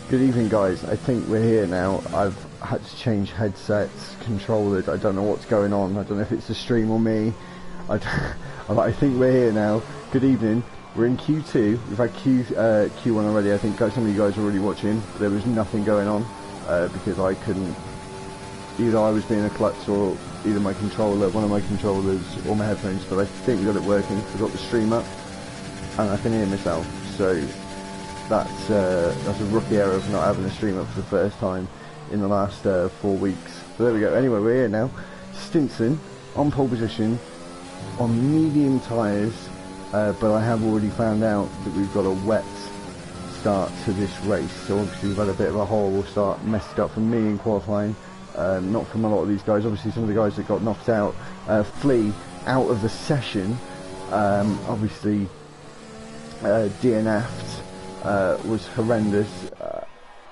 Good evening, guys. I think we're here now. I've had to change headsets, controllers. I don't know what's going on. I don't know if it's the stream or me. I think we're here now. Good evening. We're in Q2. We've had Q1 already. I think some of you guys are already watching. There was nothing going on because I couldn't. Either I was being a klutz or either my controller, one of my controllers, or my headphones. But I think we got it working. We've got the stream up, and I can hear myself. So. That's a rookie error of not having a stream up for the first time in the last 4 weeks. But there we go. Anyway, we're here now. Stinson on pole position on medium tyres, but I have already found out that we've got a wet start to this race. So obviously we've had a bit of a horrible start, messed it up for me in qualifying, not from a lot of these guys. Obviously some of the guys that got knocked out, flee out of the session, obviously DNF'd. Was horrendous.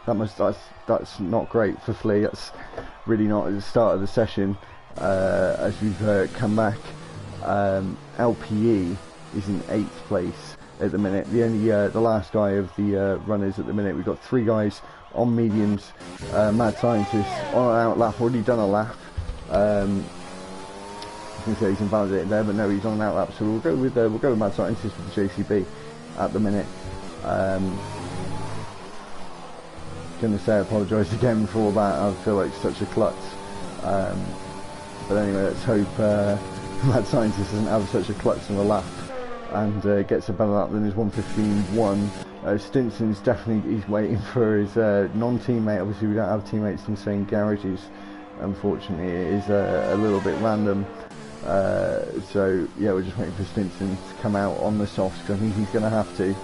That's not great for Flea. That's really not at the start of the session. As we've come back, LPE is in 8th place at the minute. The last guy of the runners at the minute. We've got 3 guys on mediums. Mad Scientist on an out lap, already done a lap. I can say he's invalidated there, but no, he's on an out lap. So we'll go with Mad Scientist with the JCB at the minute. Gonna say I apologise again for all that. I feel like such a klutz. But anyway, let's hope Mad Scientist doesn't have such a klutz on the lap and gets a better lap than his 1:15.1. Stinson's definitely he's waiting for his non-teammate. Obviously, we don't have teammates in the same garages. Unfortunately, it is a little bit random. So yeah, we're just waiting for Stinson to come out on the softs because I think he's going to have to.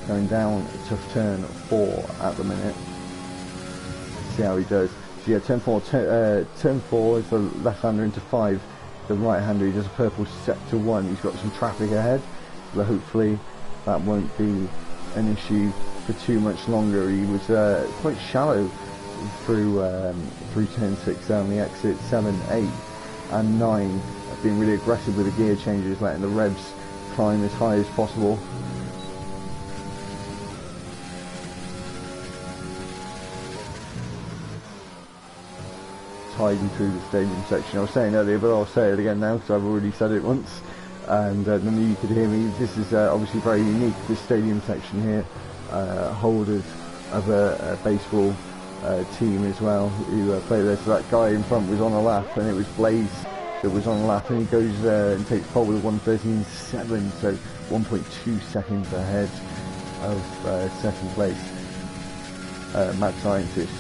Going down a tough turn 4 at the minute. See how he does. So yeah, turn 4 is the left-hander into 5. The right-hander, he does a purple sector 1. He's got some traffic ahead, but hopefully that won't be an issue for too much longer. He was quite shallow through turn 6 down the exit. 7, 8 and 9. Being really aggressive with the gear changes, letting the revs climb as high as possible. Hiding through the stadium section. I was saying earlier, but I'll say it again now because I've already said it once, and none of you could hear me. This is obviously very unique. This stadium section here, holders of a baseball team as well who play there. So that guy in front was on a lap, and it was Blaze that was on a lap, and he goes and takes pole with a 1:13.7, so 1.2 seconds ahead of second place. Mad Scientist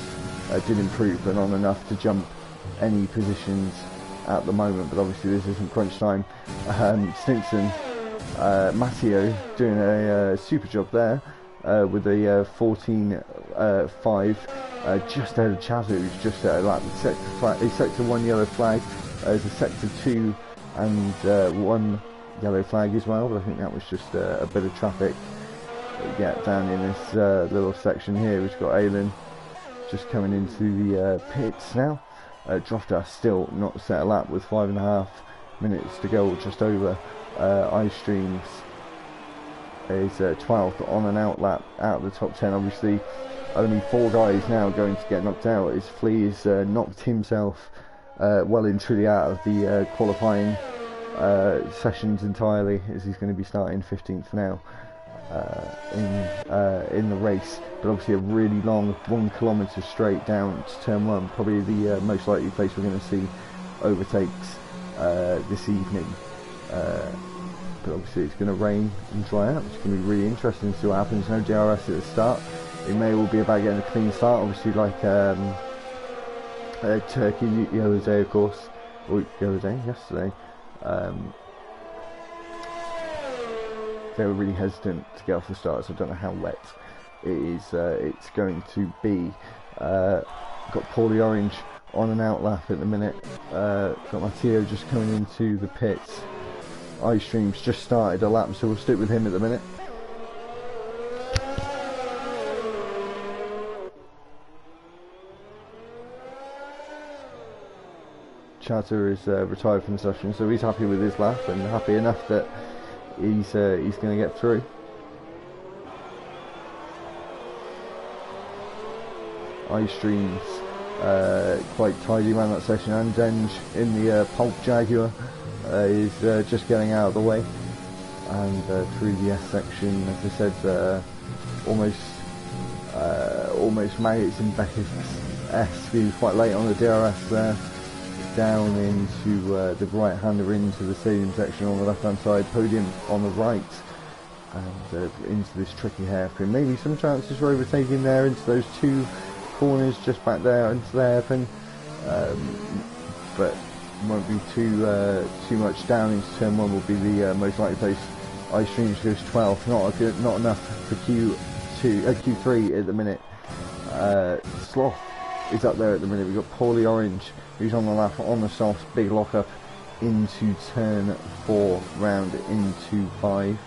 did improve, but not enough to jump any positions at the moment, but obviously this isn't crunch time. Stinson, Matteo doing a super job there with a 14.5, just ahead of Chazza, who's just at a lap. Sector 1 yellow flag, there's a sector 2 and 1 yellow flag as well, but I think that was just a bit of traffic. Yeah, down in this little section here, we've got Aylin just coming into the pits now. Drofter still not set a lap with 5.5 minutes to go, just over. iStreams is 12th on an out lap out of the top 10. Obviously, only 4 guys now going to get knocked out. As Flea has knocked himself well and truly out of the qualifying sessions entirely, as he's going to be starting 15th now. In the race, but obviously a really long 1 kilometre straight down to turn 1, probably the most likely place we're going to see overtakes this evening, but obviously it's going to rain and dry out. It's going to be really interesting to see what happens. No DRS at the start. It may all be about getting a clean start, obviously, like Turkey the other day, of course, or yesterday. They were really hesitant to get off the start, so I don't know how wet it is. It's going to be. Got Paulie Orange on an out lap at the minute. Got Matteo just coming into the pits. iStream's just started a lap, so we'll stick with him at the minute. Chatter is retired from the session, so he's happy with his lap and happy enough that he's going to get through. iStream's quite tidy around that session, and Denge in the Pulp Jaguar is just getting out of the way, and through the S section, as I said, almost maggots in Beckett's S, who's quite late on the DRS there, down into the right-hander into the stadium section on the left-hand side, podium on the right, and into this tricky hairpin. Maybe some chances for overtaking there into those two corners just back there into the hairpin, but won't be too much. Down into turn 1 will be the most likely place. iStream goes 12th, not enough for Q3 at the minute. Sloth is up there at the minute. We've got Paulie Orange, who's on the lap on the soft, big lock up into turn 4, round into 5.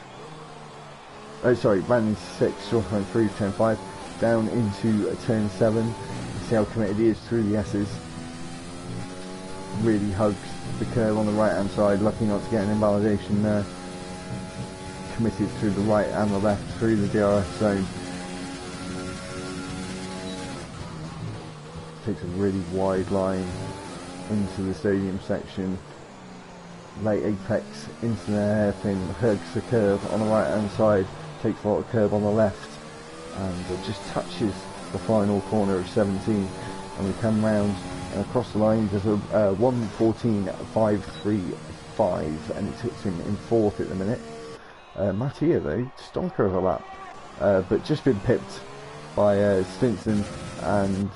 Round into 6, short time through turn 5, down into turn 7. See how committed he is through the S's. Really hugs the curve on the right hand side, lucky not to get an invalidation there. Committed through the right and the left through the DRS zone. Takes a really wide line into the stadium section. Late apex into the hairpin, hugs the curve on the right hand side, takes a lot of curve on the left, and just touches the final corner of 17, and we come round and across the line. There's a 1:14.535, and it takes him in 4th at the minute. Mattia though, stonker of a lap, but just been pipped by Stinson, and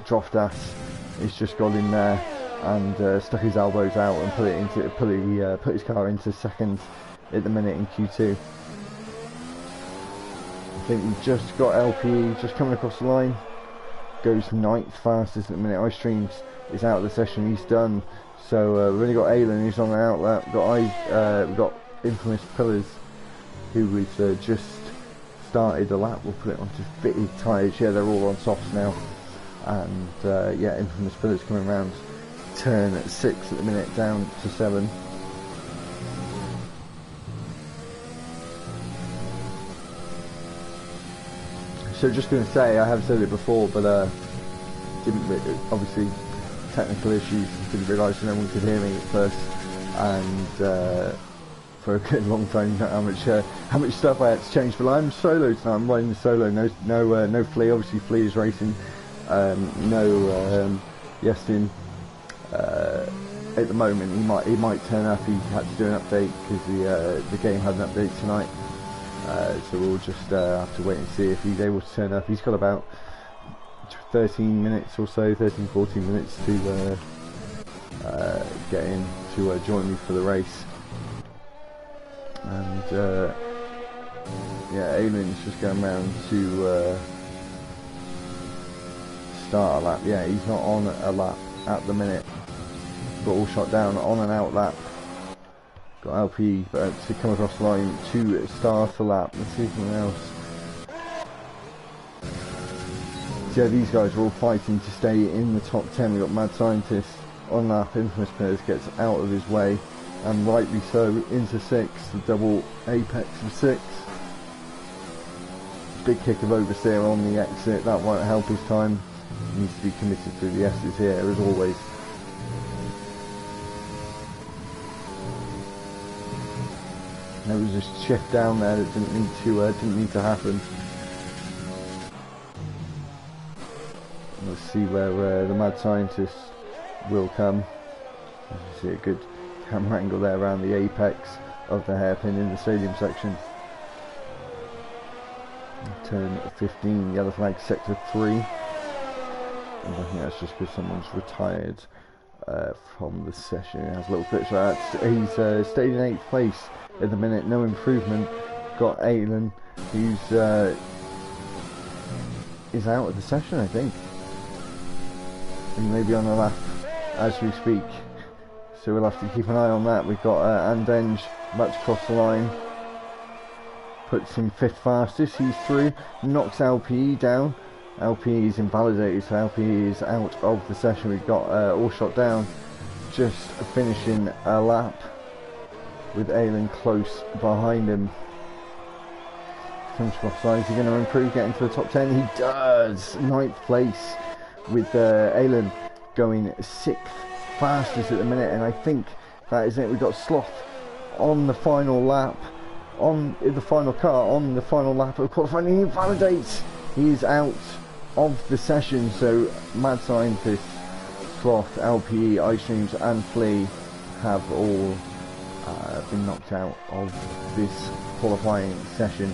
Droftas. He's just got in there and stuck his elbows out and put his car into 2nd at the minute in Q2. I think we've just got LPE just coming across the line. Goes 9th fastest at the minute. iStreams is out of the session. He's done. So we've only got Alan who's on the outlet. We've got Infamous Pillars, who was just started the lap. We'll put it onto fitted tyres. Yeah, they're all on softs now. And yeah, Infamous Pillars coming around turn 6 at the minute, down to 7. So just going to say, I have said it before, but obviously technical issues, didn't realise no one could hear me at first, and for a good long time, you know how much stuff I had to change. But I'm solo tonight. I'm riding solo. No Flea. Obviously, Flea is racing. No Yestin. At the moment, he might turn up. He had to do an update because the game had an update tonight. So we'll just have to wait and see if he's able to turn up. He's got about 13 minutes or so, 13-14 minutes to get in to join me for the race. And yeah, Ailen's just going around to start a lap. Yeah, he's not on a lap at the minute. Got all shot down on an out lap. Got LP to come across the line to start a lap. Let's see something else. So yeah, these guys are all fighting to stay in the top 10. We've got Mad Scientist on lap. Infamous Pillars gets out of his way, and rightly so, into 6th. The double apex of 6th. Big kick of oversteer on the exit. That won't help his time. He needs to be committed through the S's here, as always. There was a shift down there that didn't need to happen. Let's see where the Mad Scientist will come. You see a good camera angle there around the apex of the hairpin in the stadium section. Turn 15, yellow flag, sector 3. And I think that's just because someone's retired from the session. It has a little glitch like that. He's stayed in 8th place at the minute, no improvement. Got Aiden, who's is out of the session, I think. And maybe on the lap as we speak. So we'll have to keep an eye on that. We've got Andenge about to cross the line. Puts him 5th fastest, he's through. Knocks LPE down. LPE is invalidated, so LPE is out of the session. We've got all shot down, just finishing a lap with Aiden close behind him. Comes across line, is he going to improve, get into the top 10? He does! 9th place with Alan going 6th fastest at the minute, and I think that is it. We've got Sloth on the final lap, on the final car, on the final lap of qualifying. He invalidates. He is out of the session, so Mad Scientist, Sloth, LPE, Ice Streams and Flea have all been knocked out of this qualifying session.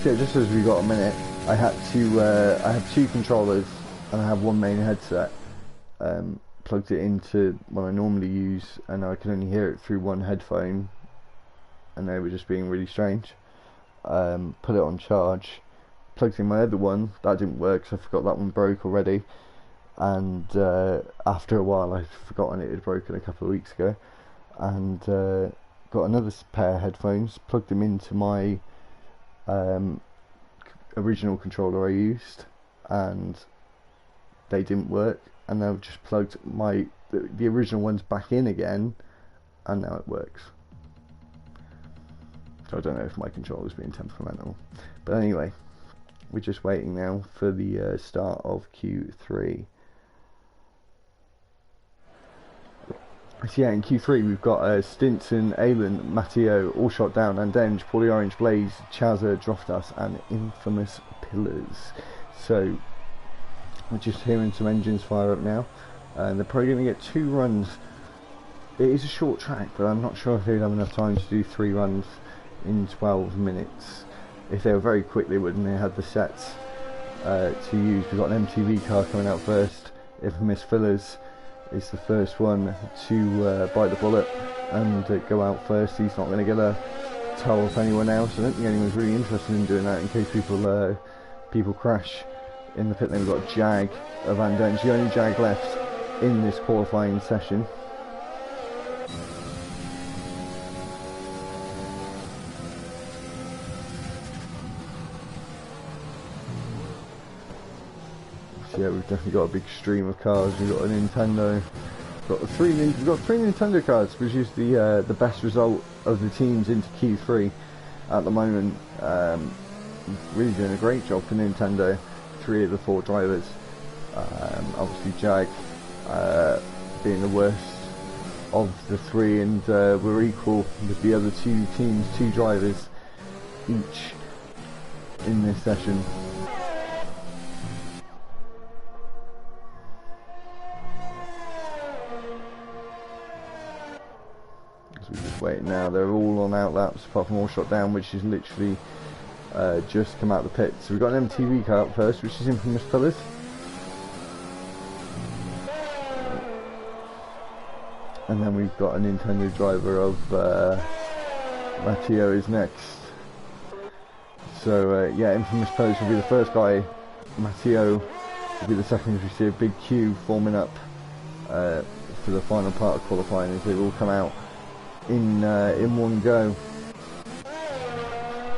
So just as we got a minute, I had to I have 2 controllers and I have one main headset. Plugged it into what I normally use, and I can only hear it through one headphone, and they were just being really strange. Put it on charge, plugged in my other one, that didn't work, so I forgot that one broke already, and after a while I'd forgotten it had broken a couple of weeks ago, and got another pair of headphones, plugged them into my original controller I used, and they didn't work, and I've just plugged the original ones back in again, and now it works. So I don't know if my controller's being temperamental, but anyway, we're just waiting now for the start of Q3. So yeah, in Q3 we've got Stinson, Alan, Matteo, All Shot Down, Andenge, Paulie Orange, Blaze, Chazza, Droftas and Infamous Pillars. So we're just hearing some engines fire up now, and they're probably going to get 2 runs. It is a short track, but I'm not sure if they'd have enough time to do 3 runs in 12 minutes. If they were very quick they would, and they had the sets to use. We've got an MTV car coming out first. Infamous Fillers is the first one to bite the bullet and go out first. He's not going to get a tow off anyone else. I don't think anyone's really interested in doing that in case people crash in the pit lane. We've got Jag of Andenge, the only Jag left in this qualifying session. So yeah, we've definitely got a big stream of cars. We've got a Nintendo. We've got 3 Nintendo cars, which is the best result of the teams into Q3 at the moment. Really doing a great job for Nintendo. 3 of the 4 drivers. Obviously Jag being the worst of the 3, and we're equal with the other 2 teams, 2 drivers each in this session. So we're just waiting now. They're all on outlaps apart from All Shot Down, which is literally just come out of the pit. So we've got an MTV car up first, which is Infamous Pillars. And then we've got a Nintendo driver of Matteo is next. So yeah, Infamous Pillars will be the first guy. Matteo will be the second, as we see a big queue forming up for the final part of qualifying as they all come out in one go.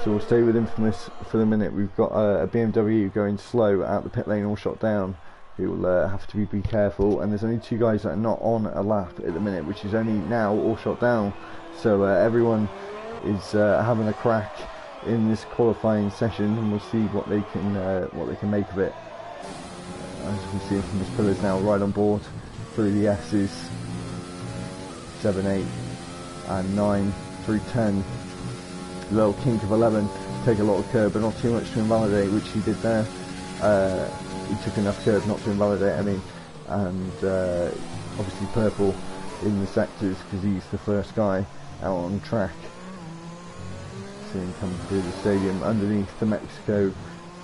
So we'll stay with Infamous for the minute. We've got a BMW going slow out the pit lane, All Shot Down, who will have to be careful, and there's only 2 guys that are not on a lap at the minute, which is only now All Shot Down. So everyone is having a crack in this qualifying session, and we'll see what they can make of it. As you can see, Infamous Pillars now right on board through the S's, 7, 8 and 9 through 10. Little kink of 11 to take a lot of curb, but not too much to invalidate, which he did there. He took enough curb not to invalidate, I mean, and obviously purple in the sectors because he's the first guy out on track. See him coming through the stadium underneath the Mexico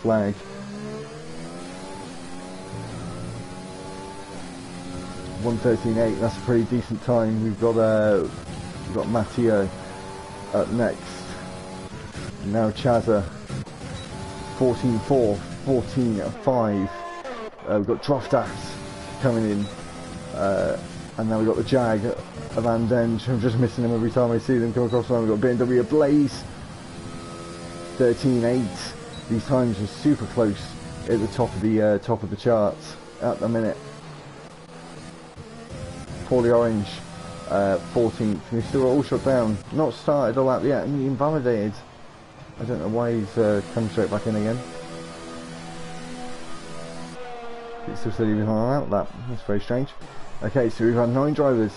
flag. .1:13.8, that's a pretty decent time. We've got Matteo up next. Now Chazza, 14.4, 14.5. We've got Droftas coming in, and now we've got the Jag of Andenge. I'm just missing them every time I see them come across the line. We've got BMW Blaze, 13.8. These times are super close at the top of the charts at the minute. Paulie Orange, 14th. We're still All Shot Down, not started all out yet, and he invalidated. I don't know why he's come straight back in again. It still said he was on an out lap. That's very strange. Okay, so we've had 9 drivers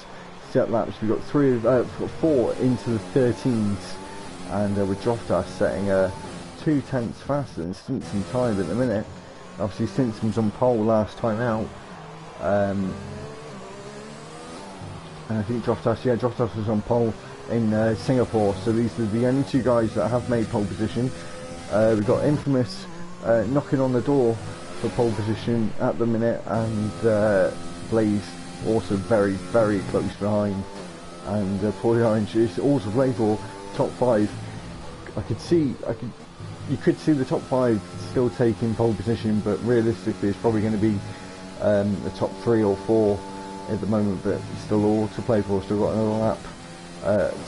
set laps. We've got 4 into the 13s, and with Droftas setting 2 tenths faster than Stinson time at the minute. Obviously Stinson's on pole last time out, and I think Droftas was on pole in Singapore, so these are the only 2 guys that have made pole position. We've got Infamous knocking on the door for pole position at the minute, and Blaze also very, very close behind, and Paulie Orange is also playing for top 5. You could see the top 5 still taking pole position, but realistically it's probably going to be the top 3 or 4 at the moment, but still all to play for. Still got another lap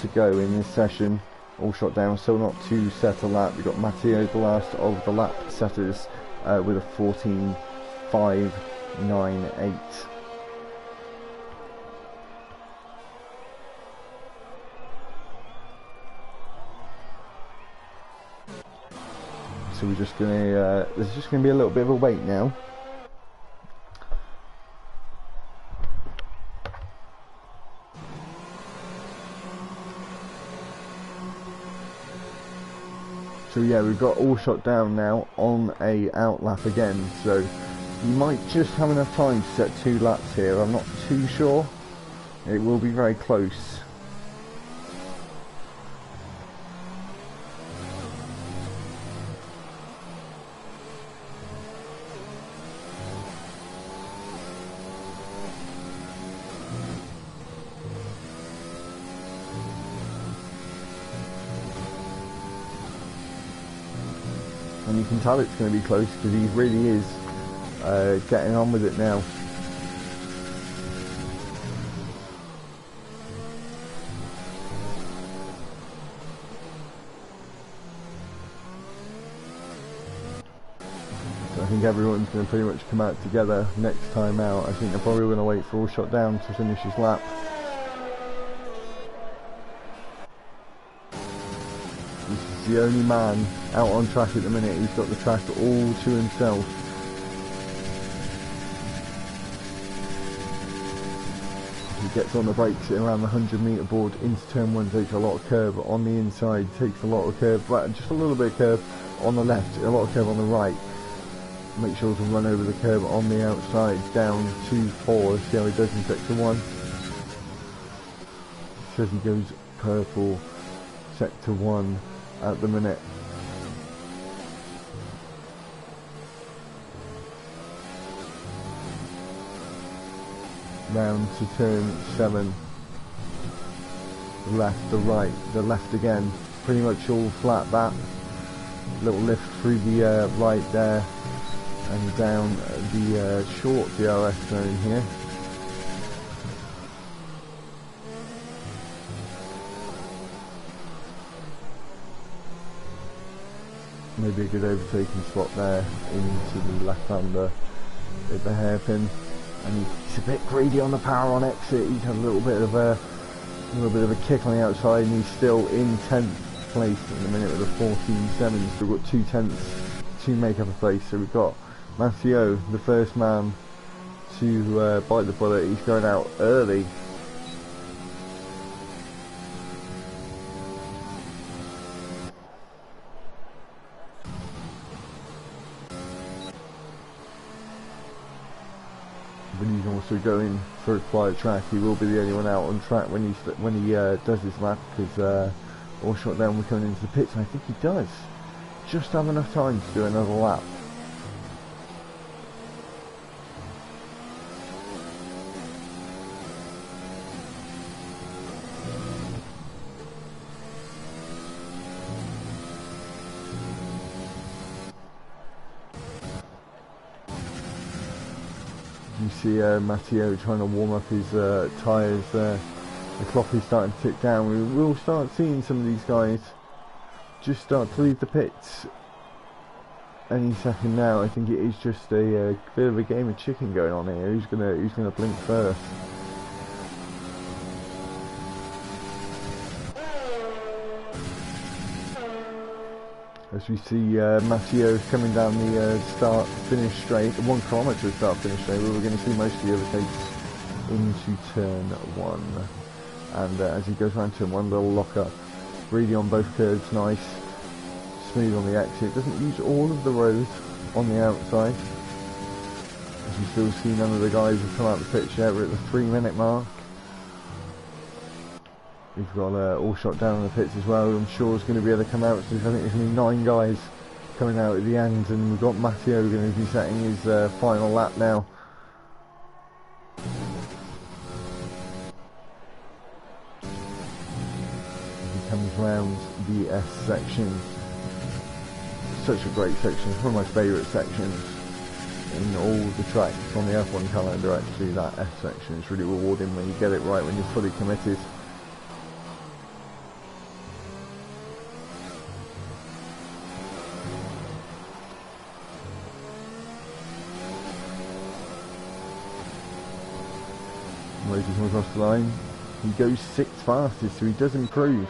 to go in this session. All shot down, still not to set a lap. We've got Matteo, the last of the lap setters, with a 14.598. So we're just gonna there's just gonna be a little bit of a wait now. So yeah, we've got all shot down now on a out lap again, so you might just have enough time to set 2 laps here. I'm not too sure. It will be very close. And you can tell it's going to be close because he really is getting on with it now. So I think everyone's going to pretty much come out together next time out. I think they're probably going to wait for all shot down to finish his lap. The only man out on track at the minute. He's got the track all to himself. He gets on the brakes at around the 100-metre board into turn 1, takes a lot of curve on the inside, takes a lot of curve, just a little bit of curve on the left, a lot of curve on the right. Make sure to run over the curve on the outside, down to 4, see how he does in sector 1. Says he goes purple, sector 1 at the minute. Round to turn 7. Left, the right, the left again. Pretty much all flat that. Little lift through the right there and down the short DRS zone here. Maybe a good overtaking spot there into the left-hander at the hairpin, and he's a bit greedy on the power on exit. He's had a little bit of a kick on the outside, and he's still in 10th place at the minute with a 14.7. So we've got 2 tenths to make up a place. So we've got Matteo, the first man to bite the bullet. He's going out early. But he's also going for a quiet track. He will be the only one out on track when he does his lap, because all shot down we're coming into the pits, and I think he does just have enough time to do another lap. You see Matteo trying to warm up his tyres there. The clock is starting to tick down. We will start seeing some of these guys just start to leave the pits any second now. I think it is just a bit of a game of chicken going on here. Who's gonna blink first? as we see Matteo coming down the start-finish straight, 1 kilometre start-finish straight, where we're going to see most of the overtakes into turn 1. And as he goes around turn 1, little lock-up, really on both curves, nice, smooth on the exit, doesn't use all of the road on the outside. As you still see, none of the guys have come out the pitch yet. We're at the 3-minute mark. We've got all shot down in the pits as well. I'm sure it's going to be able to come out. So I think there's going to be 9 guys coming out at the end, and we've got Matteo going to be setting his final lap now. He comes round the S section. Such a great section. It's one of my favourite sections in all the tracks on the F1 calendar. Actually, that S section is really rewarding when you get it right, when you're fully committed. As he comes across the line, he goes 6th fastest, so he does improve.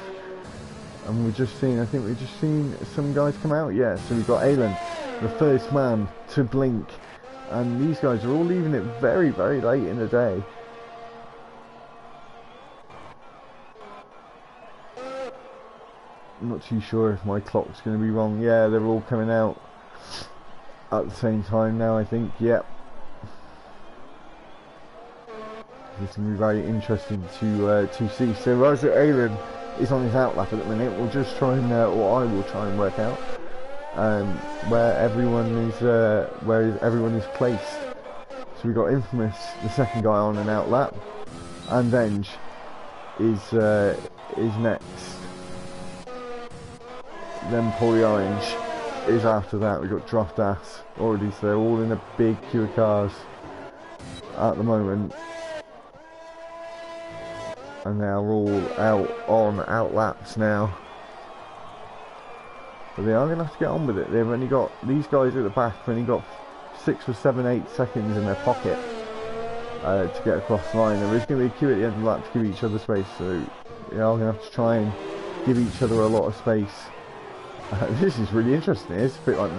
And we're just seeing, I think we've just seen some guys come out. Yeah, so we've got Alan, the first man to blink, and these guys are all leaving it very, very late in the day. I'm not too sure if my clock's going to be wrong. Yeah, they're all coming out at the same time now, I think. Yep. It's going to be very interesting to see. So Roger Alan is on his outlap at the minute. We'll just try and, or I will try and work out where everyone is placed. So we've got Infamous, the second guy on an outlap, and Venge is next. Then Polly Orange is after that. We've got Draft Ass already, so they're all in a big queue of cars at the moment. And they're all out on outlaps now. But they are going to have to get on with it. They've only got, these guys at the back have only got 6 or 7, 8 seconds in their pocket to get across the line. There is going to be a queue at the end of the lap to give each other space, so they are going to have to try and give each other a lot of space. This is really interesting. It's a bit like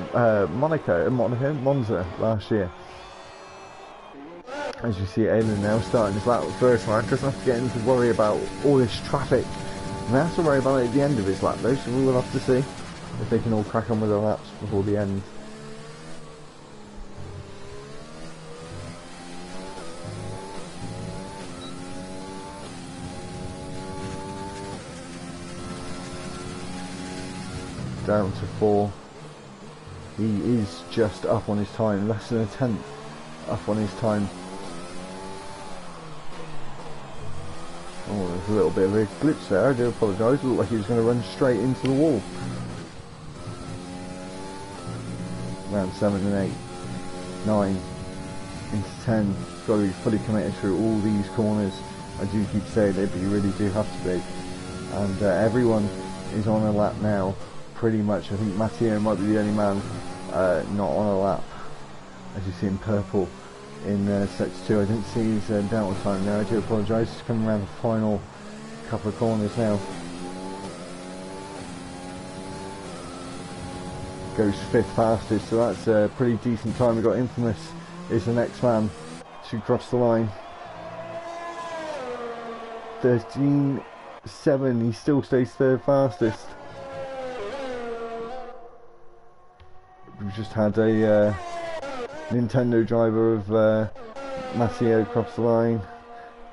Monza last year. As you see, Aiden now starting his lap first line, doesn't have to get into worry about all this traffic. And they have to worry about it at the end of his lap though, so we will have to see if they can all crack on with their laps before the end. Down to 4. He is just up on his time, less than a tenth up on his time. Oh, there's a little bit of a glitch there, I do apologise. It looked like he was going to run straight into the wall. Round 7 and 8, 9, into 10. Got to be fully committed through all these corners. I do keep saying it, but you really do have to be. And everyone is on a lap now, pretty much. I think Matteo might be the only man not on a lap. As you see in purple in sector 2. I didn't see his downward time now, I do apologise. He's coming around the final couple of corners now. Goes 5th fastest, so that's a pretty decent time. We've got Infamous is the next man to cross the line. 13.7, he still stays 3rd fastest. We've just had a Nintendo driver of Matteo across the line,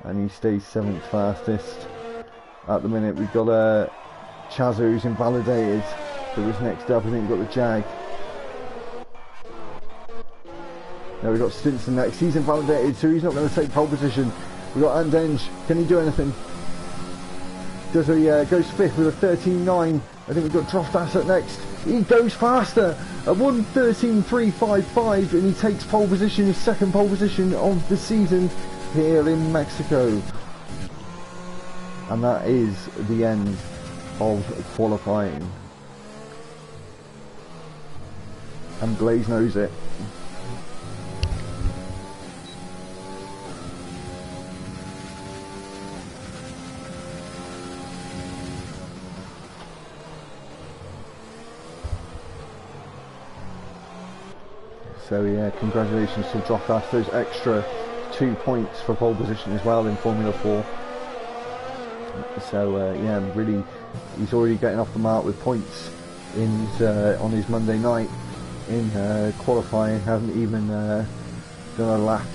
and he stays 7th fastest. At the minute we've got Chazza who's invalidated, so he's next up. I think we've got the Jag. Now we've got Stinson next, he's invalidated, so he's not going to take pole position. We've got Andenge, can he do anything? Does he goes 5th with a 13.9. I think we've got Droft Asset next. He goes faster, a 1:13.355, and he takes pole position, his 2nd pole position of the season here in Mexico. And that is the end of qualifying. And Blaze knows it. So yeah, congratulations to Droftas. Those extra 2 points for pole position as well in Formula 4. So yeah, really, he's already getting off the mark with points in on his Monday night in qualifying. Hasn't even done a lap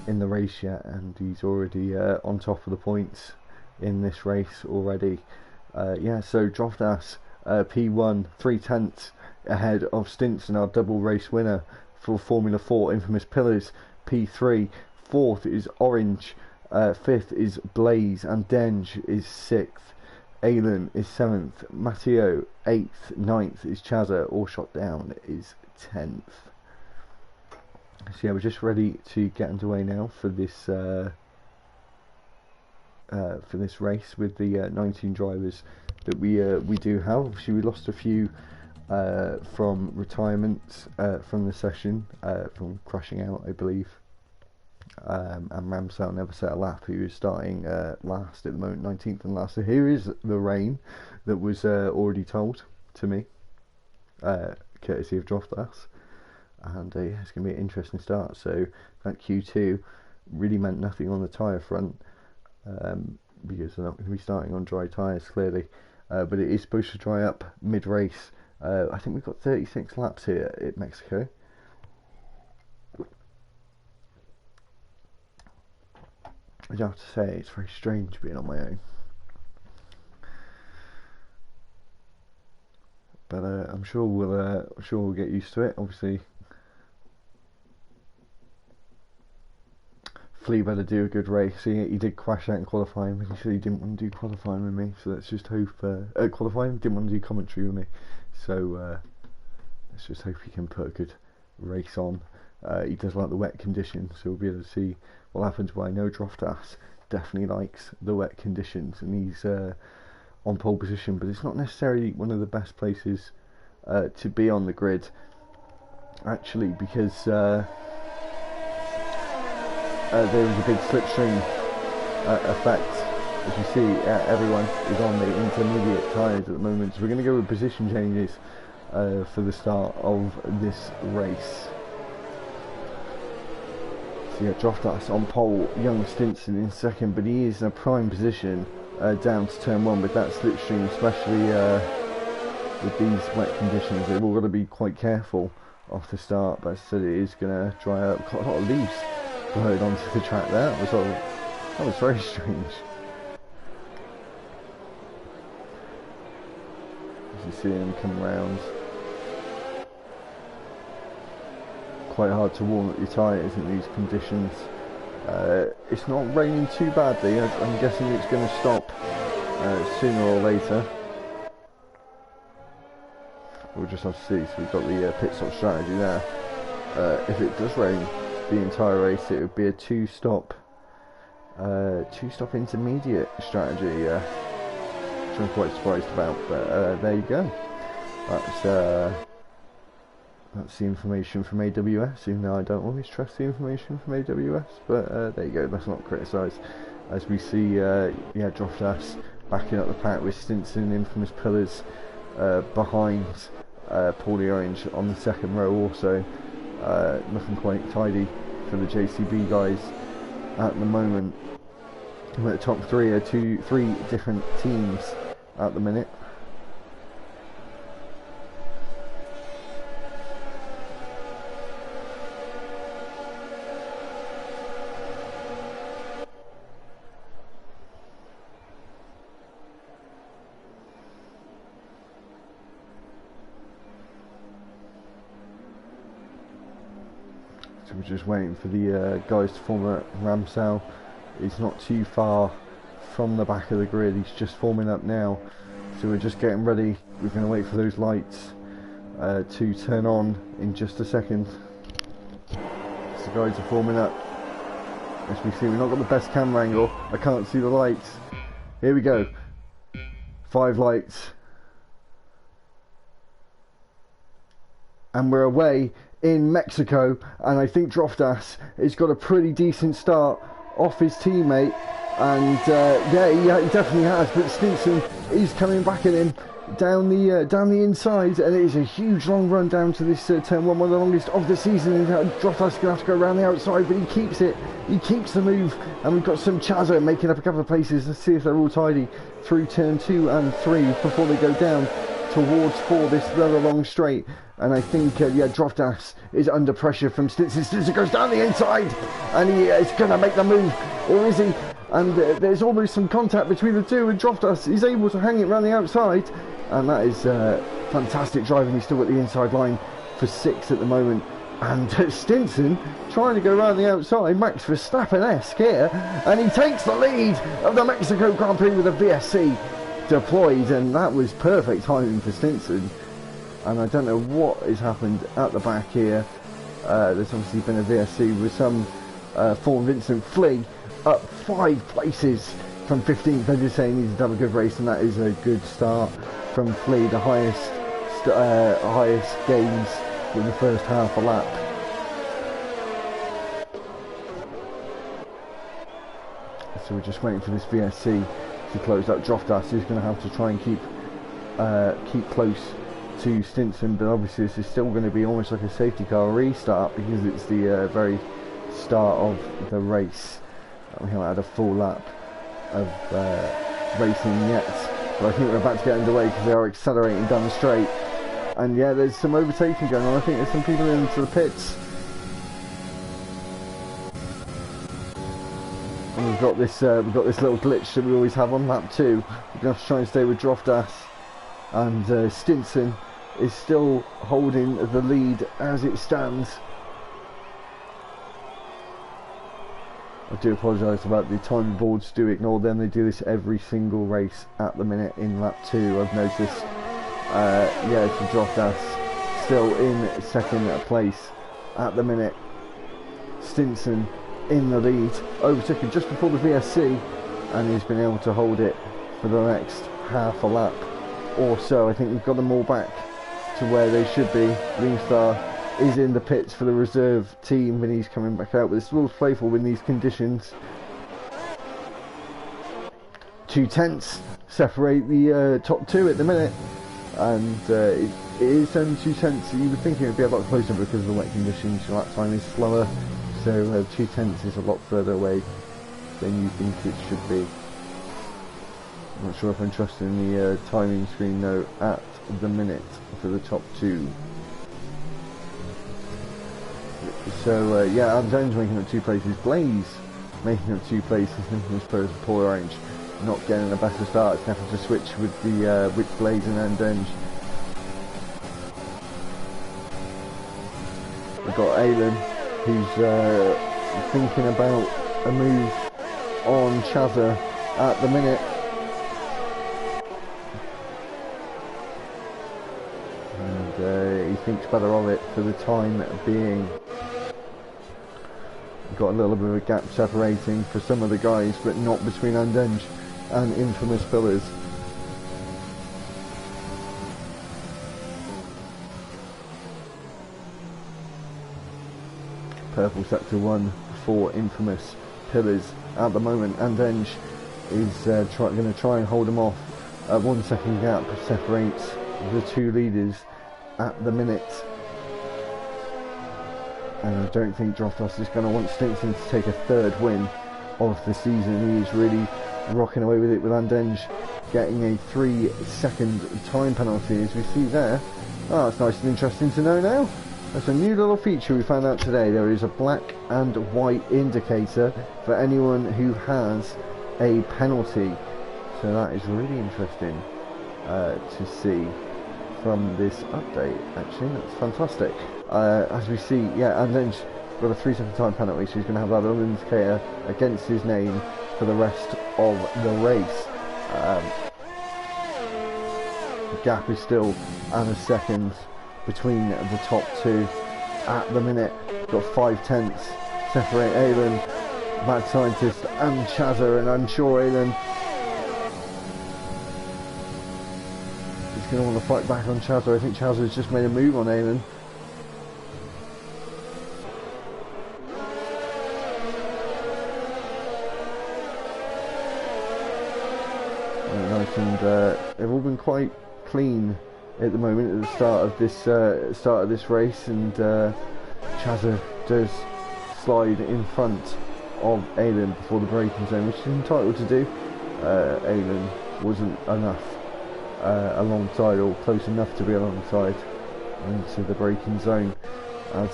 in the race yet, and he's already on top of the points in this race already. Yeah, so Droftas P1 3/10 ahead of Stinson, our double race winner for Formula 4 Infamous Pillars. P3, 4th is Orange, 5th is Blaze, and Denge is 6th. Alan is 7th, Matteo 8th, 9th is Chazza, All Shot Down is 10th. So yeah, we're just ready to get underway now for this race with the 19 drivers that we do have. Obviously, we lost a few from retirement from the session, from crashing out, I believe. And Ramsell never set a lap. He was starting last at the moment, 19th and last. So here is the rain that was already told to me, courtesy of Droftas. And yeah, it's going to be an interesting start. So that Q2 really meant nothing on the tyre front, because they're not going to be starting on dry tyres clearly. But it is supposed to dry up mid-race. I think we've got 36 laps here at Mexico. I have to say, it's very strange being on my own. But I'm sure we'll get used to it. Obviously, Flea better do a good race. He did crash out in qualifying, but he said he didn't want to do qualifying with me. So let's just hope. Qualifying, didn't want to do commentary with me. So let's just hope he can put a good race on. He does like the wet conditions, so we'll be able to see what happens. But I know Droftas definitely likes the wet conditions, and he's on pole position. But it's not necessarily one of the best places to be on the grid, actually, because there is a big slipstream effect. As you see, everyone is on the intermediate tyres at the moment. So we're going to go with position changes for the start of this race. So yeah, Droftas on pole, young Stinson in second, but he is in a prime position down to turn 1 with that slipstream, especially with these wet conditions. They've all got to be quite careful off the start, but as I said, it is going to dry up. Got a lot of leaves blowing onto the track there. That was very strange. As you see him come round. Quite hard to warm up your tyres in these conditions. It's not raining too badly. I'm guessing it's going to stop sooner or later. We'll just have to see. So we've got the pit stop strategy there. If it does rain the entire race, it would be a two-stop intermediate strategy, which I'm quite surprised about. But there you go. That's the information from AWS, even though I don't always trust the information from AWS, but there you go, let's not criticise. As we see, Droftas backing up the pack with Stinson, Infamous Pillars behind Paulie Orange on the second row also. Looking quite tidy for the JCB guys at the moment. The top three are three different teams at the minute. So we're just waiting for the guys to form a Ramsell. He's not too far from the back of the grid, he's just forming up now. So we're just getting ready. We're going to wait for those lights to turn on in just a second. So the guys are forming up. As we see, we've not got the best camera angle. I can't see the lights. Here we go. 5 lights. And we're away in Mexico, and I think Droftas has got a pretty decent start off his teammate, and yeah, he definitely has, but Stinson is coming back at him. down the inside, and it is a huge long run down to this turn one of the longest of the season. Droftas gonna have to go around the outside, but he keeps it. He keeps the move, and we've got some Chazo making up a couple of places. Let's see if they're all tidy through turn 2 and 3 before they go down towards 4, this rather long straight. And I think yeah, Droftas is under pressure from Stinson. Stinson goes down the inside, and he is gonna make the move, or is he? And there's almost some contact between the two, and Droftas is able to hang it around the outside, and that is fantastic driving. He's still got the inside line for 6 at the moment, and Stinson trying to go around the outside, Max Verstappen-esque here, and he takes the lead of the Mexico Grand Prix with a VSC deployed, and that was perfect timing for Stinson. And I don't know what has happened at the back here. There's obviously been a VSC with some form. Vincent Flea up 5 places from 15th. They're just saying he's done a good race, and that is a good start from Flea, the highest gains in the first half a lap. So we're just waiting for this VSC to close up. Droftas is going to have to try and keep close to Stinson, but obviously this is still going to be almost like a safety car restart because it's the very start of the race. We haven't had a full lap of racing yet, but I think we're about to get underway because they are accelerating down the straight. And yeah, there's some overtaking going on. I think there's some people into the pits, and we've got this little glitch that we always have on lap 2. We're gonna have to try and stay with Droftas, and Stinson is still holding the lead as it stands. I do apologise about the time boards, do ignore them. They do this every single race at the minute in lap 2, I've noticed. Yeah, so Droftas still in 2nd place at the minute. Stinson in the lead, overtook him just before the VSC, and he's been able to hold it for the next half a lap or so. I think we've got them all back to where they should be. Ringstar is in the pits for the reserve team, and he's coming back out, but it's a little playful in these conditions. 2 tenths separate the top 2 at the minute, and it is only 2 tenths. You would think it would be a lot closer because of the wet conditions. Your lap time is slower, so 2 tenths is a lot further away than you think it should be. I'm not sure if I'm trusting the timing screen though at the minute for the top 2. So yeah, Jones making up 2 places, Blaze making up 2 places, Nicholas Perez and Paul Orange not getting a better start. It's having to switch with the with Blaze and Andenge. We've got Alan, who's thinking about a move on Chaza at the minute. And he thinks better of it for the time being. We've got a little bit of a gap separating for some of the guys, but not between Andenge and Infamous Pillars. Purple sector 1 for Infamous Pillars at the moment. Andenge is going to try and hold him off. 1 second gap separates the 2 leaders at the minute. And I don't think Droftas is going to want Stinson to take a 3rd win of the season. He is really rocking away with it, with Andenge getting a 3-second time penalty, as we see there. Oh, that's nice and interesting to know now. That's a new little feature we found out today. There is a black and white indicator for anyone who has a penalty. So that is really interesting to see from this update. Actually, that's fantastic. As we see, yeah, Andenge got a 3-second time penalty, so he's going to have that little indicator against his name for the rest of the race. The gap is still at a second between the top 2 at the minute. Got 5 tenths separate Alan, Mad Scientist and Chaza, and I'm sure Alan is going to want to fight back on Chaza. I think Chaza has just made a move on Alan. And they've all been quite clean at the moment at the start of this race, and Chazza does slide in front of Aylin before the braking zone, which he's entitled to do. Aylin wasn't enough alongside, or close enough to be alongside, into the braking zone, as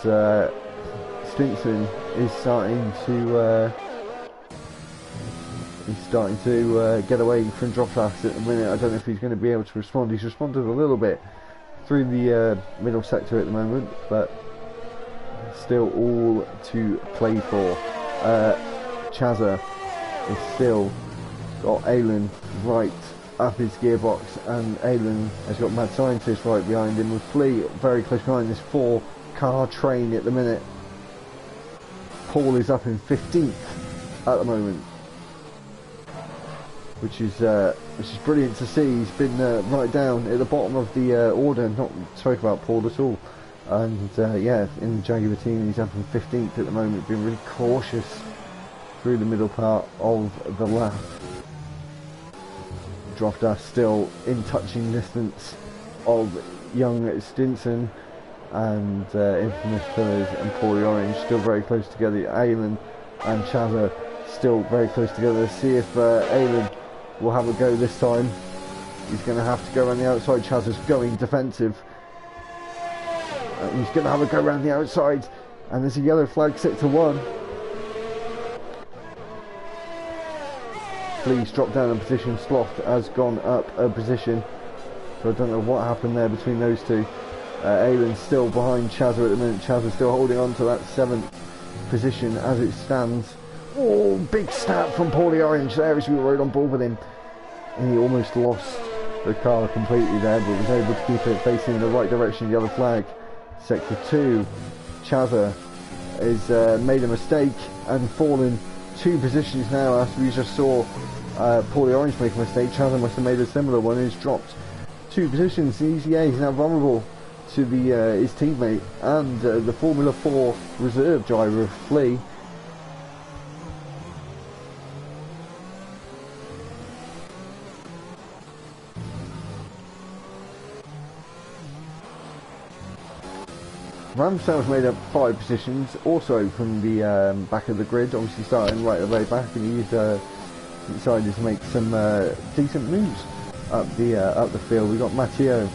Stinson is starting to get away from Droftas at the minute. I don't know if he's going to be able to respond. He's responded a little bit through the middle sector at the moment, but still all to play for. Chazza is still got Aylin right up his gearbox, and Aylin has got Mad Scientist right behind him, with Flea very close behind this 4-car train at the minute. Paul is up in 15th at the moment, which is brilliant to see. He's been right down at the bottom of the order, not spoke about Paul at all. And yeah, in the Jaguar team, he's up in 15th at the moment, being really cautious through the middle part of the lap. Droftas still in touching distance of young Stinson, and Infamous Pillars and Paulie Orange still very close together. Aylin and Chazza still very close together. Let's see if Aylin will have a go this time. He's going to have to go around the outside. Chazza's going defensive. He's going to have a go around the outside, and there's a yellow flag set to 1. Flea's dropped down a position. Sloth has gone up a position, so I don't know what happened there between those two. Aylin's still behind Chazza at the minute. Chazza's still holding on to that 7th position as it stands. Oh, big snap from Paulie Orange there as we rode on board with him, and he almost lost the car completely there, but was able to keep it facing in the right direction. Yellow flag. Sector 2, Chazza has made a mistake and fallen 2 positions now after we just saw Paulie Orange make a mistake. Chazza must have made a similar one. He's dropped 2 positions. He's now vulnerable to his teammate and the Formula 4 reserve driver of Flea. Ramsdale's made up 5 positions, also from the back of the grid, obviously starting right at the way back, and he's decided to make some decent moves up the field. We've got Matteo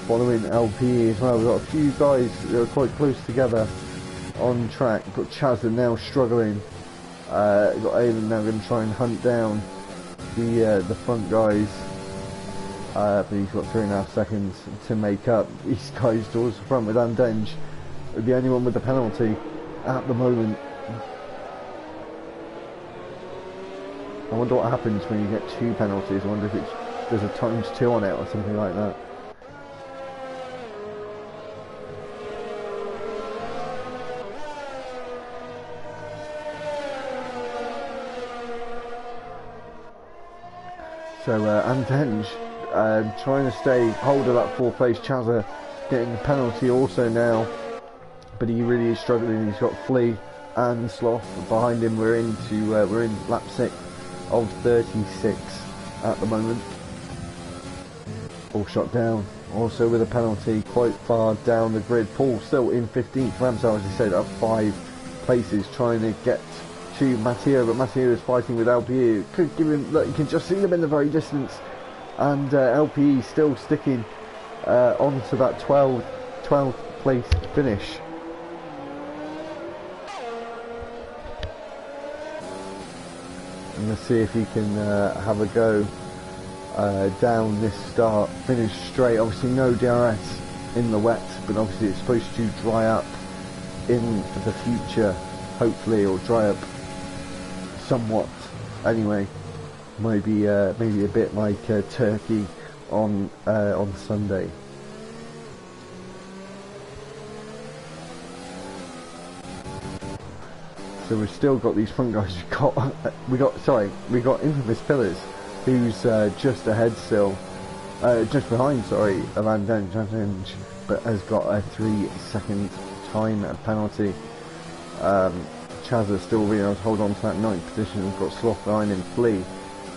following LPE as well. We've got a few guys that are quite close together on track. We've got Chazza now struggling. We've got Aylin now going to try and hunt down the front guys. But he's got 3.5 seconds to make up these guys towards the front, with Andenge the only one with the penalty at the moment. I wonder what happens when you get 2 penalties. I wonder if there's a ×2 on it or something like that. So Andenge trying to stay hold of that 4th place. Chazza getting a penalty also now, but he really is struggling. He's got Flea and Sloth behind him. We're in lap 6 of 36 at the moment. All shot down, also with a penalty quite far down the grid. Paul still in 15th. Ramsdale, as I said, up 5 places trying to get to Matteo, but Matteo is fighting with LPE. Could give him, look, you can just see them in the very distance, and LPE still sticking onto that 12th place finish. And let's see if he can have a go down this start, finish straight. Obviously no DRS in the wet, but obviously it's supposed to dry up in the future, hopefully, or dry up somewhat anyway. Maybe a bit like Turkey on Sunday. So we've still got these front guys. We got Infamous Pillars, who's just ahead still, just behind, of Andenge, but has got a 3-second time penalty. Chazza still being able to hold on to that 9th position. We've got Sloth behind him. Flea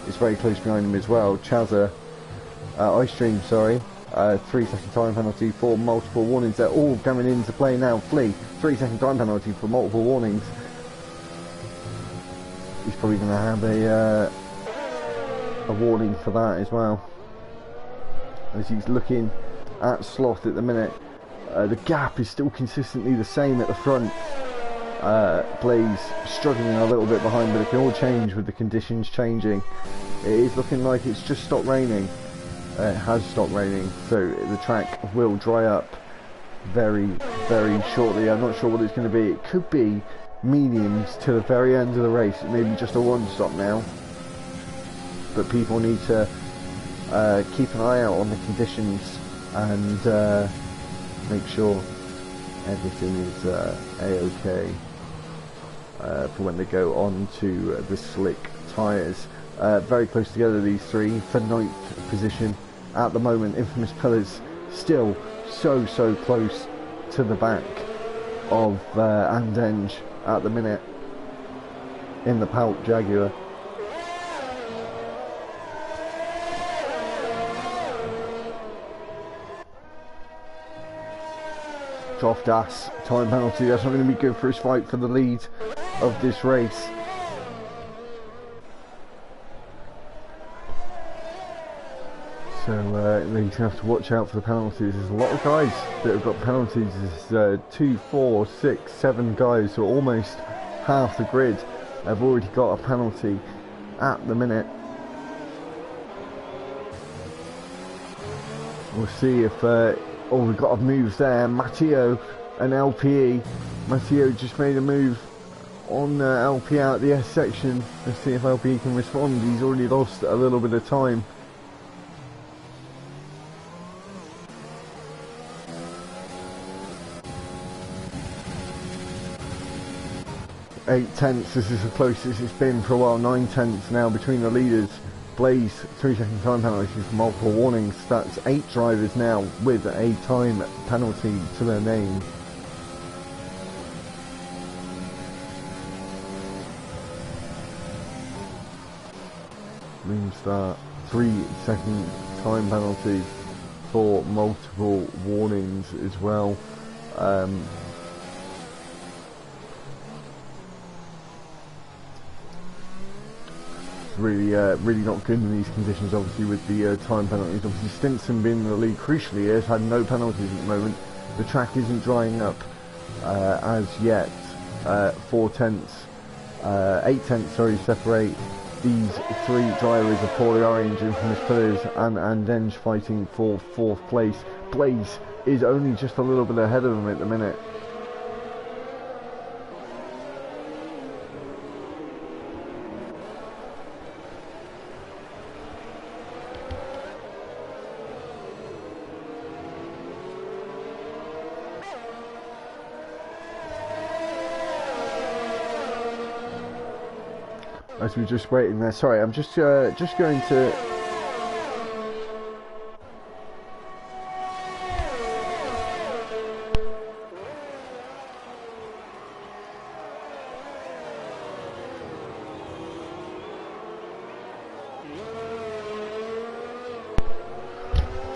is very close behind him as well. Chazza, Ice Stream, 3-second time penalty for multiple warnings. They're all coming into play now. Flea, 3-second time penalty for multiple warnings. He's probably going to have a warning for that as well, as he's looking at Sloth at the minute. The gap is still consistently the same at the front. Blaze struggling a little bit behind, but it can all change with the conditions changing. It is looking like it's just stopped raining. It has stopped raining, so the track will dry up very, very shortly. I'm not sure what it's going to be. It could be mediums to the very end of the race. It may be just a one-stop now, but people need to keep an eye out on the conditions and make sure everything is a-okay for when they go on to the slick tyres. Very close together, these three, for 9th position at the moment. Infamous Pillars still so close to the back of Andenge at the minute in the Palp Jaguar. Droftas, time penalty. That's not going to be good for his fight for the lead of this race. So he's going to have to watch out for the penalties. There's a lot of guys that have got penalties. There's 2, 4, 6, 7 guys, so almost half the grid have already got a penalty at the minute. We'll see if we've got a move there. Matteo and LPE. Matteo just made a move on LPE out the S section. Let's see if LPE can respond. He's already lost a little bit of time. 8/10. This is the closest it's been for a while. 9/10 now between the leaders. Blaze, 3-second time penalty for multiple warnings. That's 8 drivers now with a time penalty to their name. Moonstar, 3-second time penalty for multiple warnings as well. Really not good in these conditions, obviously, with the time penalties. Obviously Stinson being in the lead crucially has had no penalties at the moment. The track isn't drying up as yet. 8/10 sorry, separate these 3 drivers of Paulie Orange, Infamous Pillars and Andenge fighting for 4th place. Blaze is only just a little bit ahead of them at the minute. As we're just waiting there, sorry, I'm just going to.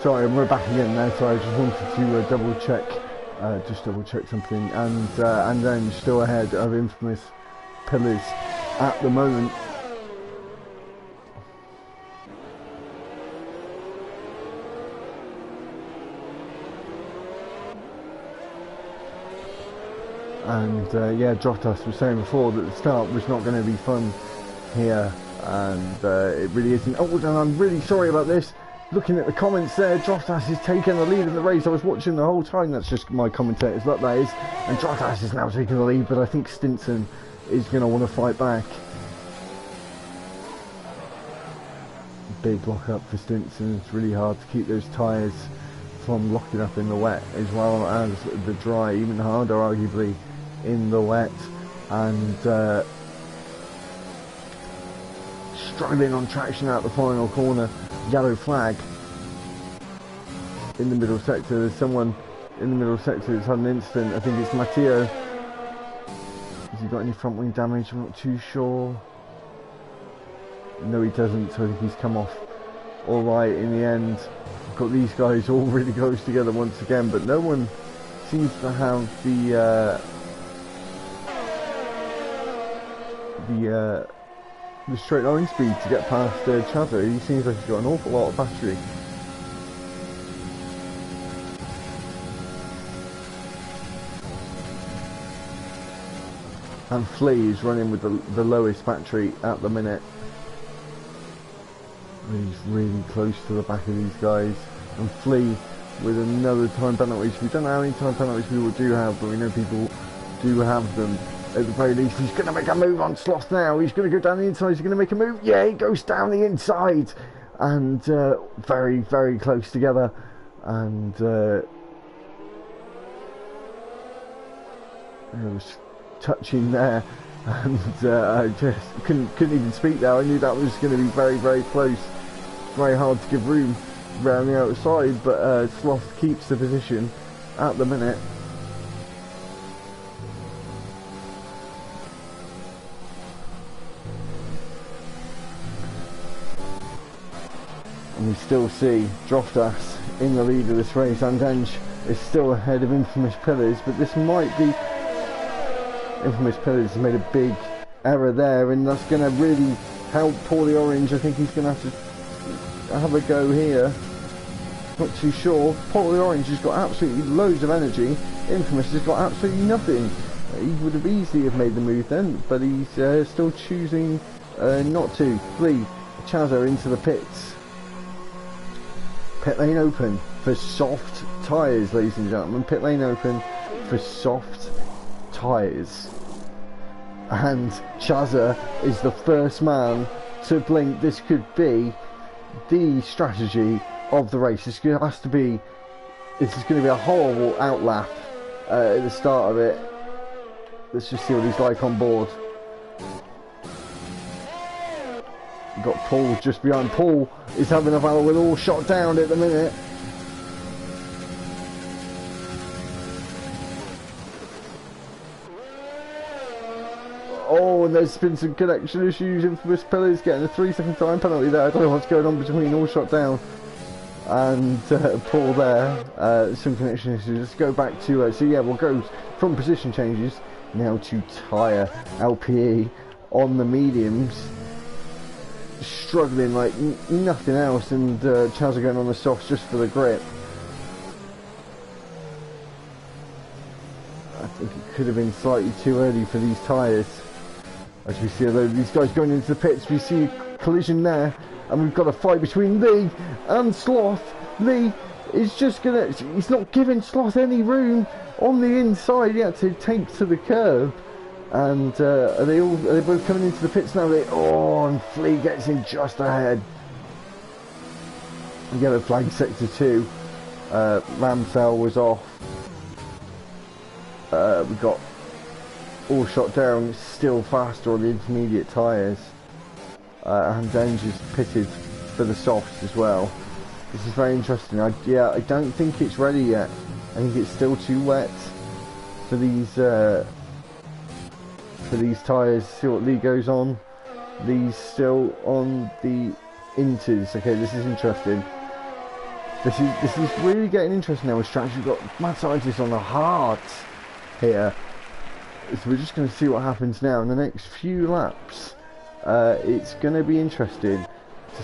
Sorry, we're back again now. So I just wanted to double check something, and then still ahead of Infamous Pillars at the moment. And yeah, Droftas was saying before that the start was not going to be fun here, and it really isn't. Oh, and I'm really sorry about this. Looking at the comments there, Droftas is taking the lead in the race. I was watching the whole time. That's just my commentator's luck, that is. And Droftas is now taking the lead, but I think Stinson is going to want to fight back. Big lock up for Stinson. It's really hard to keep those tyres from locking up in the wet as well as the dry, even harder arguably in the wet. And struggling on traction out the final corner. Yellow flag in the middle sector. There's someone in the middle sector that's had an incident. I think it's Matteo. Has he got any front wing damage? I'm not too sure. No, he doesn't, so I think he's come off alright in the end. Got these guys all really close together once again, but no one seems to have the straight line speed to get past Chazza. He seems like he's got an awful lot of battery. And Flea is running with the lowest battery at the minute. He's really close to the back of these guys. And Flea with another time penalty. We don't know how many time penalties people do have, but we know people do have them. At the very least, he's going to make a move on Sloth now. He's going to go down the inside. He's going to make a move. Yeah, he goes down the inside. And very, very close together. And it was touching there. And I just couldn't even speak there. I knew that was going to be very, very close. Very hard to give room around the outside, but Sloth keeps the position at the minute. And we still see Droftas in the lead of this race. Andenge is still ahead of Infamous Pillars, but this might be... Infamous Pillars has made a big error there, and that's going to really help Paulie Orange. I think he's going to have to have a go here. Not too sure. Paulie Orange has got absolutely loads of energy. Infamous has got absolutely nothing. He would have easily have made the move then, but he's still choosing not to. Flea, Chazza into the pits. Pit lane open for soft tyres, ladies and gentlemen. Pit lane open for soft tyres. And Chazza is the first man to blink. This could be the strategy of the race. This is going to be a horrible outlap at the start of it. Let's just see what he's like on board. We've got Paul just behind. Paul is having a battle with all shot down at the minute. Oh, and there's been some connection issues. Infamous Pillars getting a 3-second time penalty there. I don't know what's going on between all shot down and Paul there. Some connection issues. Let's go back to so yeah, we'll go from position changes now to tyre. LPE on the mediums, struggling like nothing else, and Chazza going on the softs just for the grip. I think it could have been slightly too early for these tyres. As we see a load of these guys going into the pits, we see a collision there, and we've got a fight between Lee and Sloth. Lee is just gonna, he's not giving Sloth any room on the inside. He had to take to the curb. And are they both coming into the pits now? And Flea gets in just ahead. Yellow flag sector 2. Ramsell was off. We got all shot down, still faster on the intermediate tyres. And Danger's pitted for the softs as well. This is very interesting. I don't think it's ready yet. I think it's still too wet for these tyres. See what Lee goes on. Lee's still on the inters. Okay, this is interesting. This is really getting interesting now. We've got mad scientists on the hard here. So we're just going to see what happens now in the next few laps. It's going to be interesting to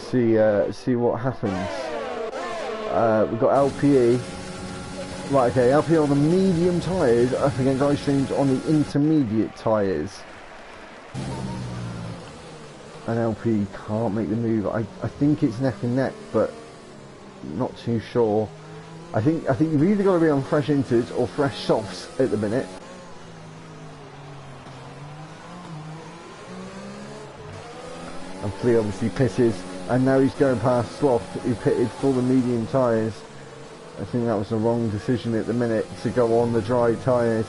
see what happens. We've got LPE. Right, okay, LPE on the medium tyres up against ice streams on the intermediate tyres. And LP can't make the move. I think it's neck and neck, but not too sure. I think you've either got to be on fresh inters or fresh softs at the minute. And Flea obviously pitted, and now he's going past Sloth, who pitted for the medium tyres. I think that was the wrong decision at the minute to go on the dry tyres.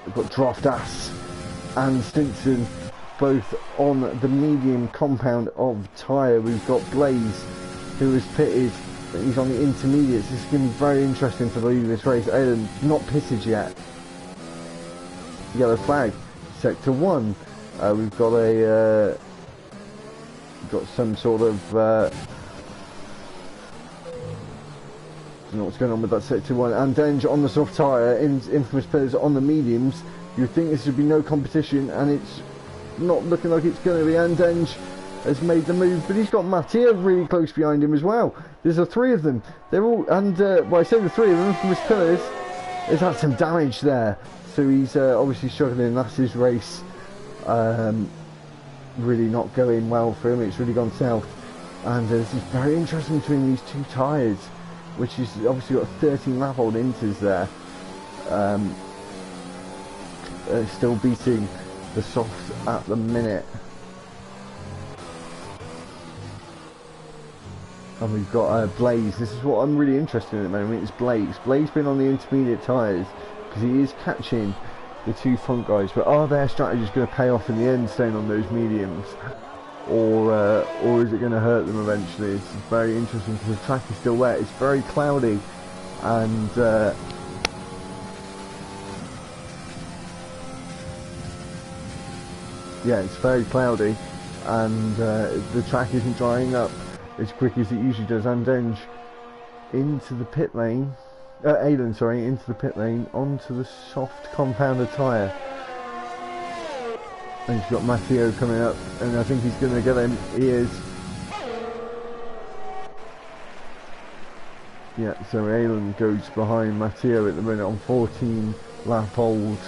We've got Droftas and Stinson both on the medium compound of tyre. We've got Blaze, who is pitted. He's on the intermediates. This is going to be very interesting for the lead of this race. Aiden not pitted yet. Yellow flag, sector 1. We've got got some sort of don't know what's going on with that sector 1. Andenge on the soft tyre, Infamous Pillars on the mediums. You'd think this would be no competition, and it's not looking like it's going to be. Andenge has made the move, but he's got Mattia really close behind him as well. There's the three of them. They're all, and well, I say the three of them, Infamous Pillars has had some damage there, so he's obviously struggling. That's his race. Really not going well for him. It's really gone south, and this is very interesting between these two tyres, which is obviously got 13 lap old Inters there. Still beating the softs at the minute. And we've got Blaze. This is what I'm really interested in at the moment. It's Blaze. Blaze been on the intermediate tyres because he is catching the two front guys. But are their strategies going to pay off in the end, staying on those mediums, or is it going to hurt them eventually? It's very interesting because the track is still wet. It's very cloudy, and yeah, it's very cloudy, and the track isn't drying up as quick as it usually does. Andenge into the pit lane, Aiden, sorry, into the pit lane, onto the soft compounder tyre. And he's got Matteo coming up, and I think he's going to get him. He is. Yeah, so Aiden goes behind Matteo at the minute on 14 lap old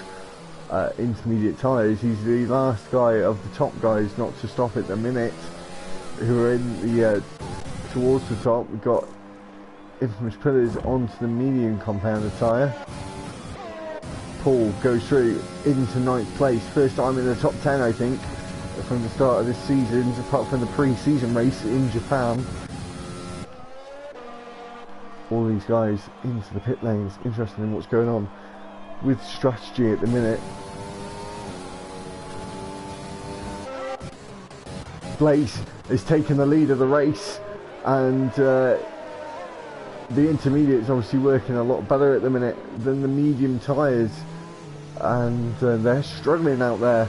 intermediate tyres. He's the last guy of the top guys not to stop at the minute, who are in the towards the top. We've got Infamous Pillars onto the medium compounder tyre. Paul goes through into 9th place, first time in the top 10 I think from the start of this season, apart from the pre-season race in Japan. All these guys into the pit lanes. Interested in what's going on with strategy at the minute. Blaze has taken the lead of the race, and the intermediate's obviously working a lot better at the minute than the medium tyres, and they're struggling out there.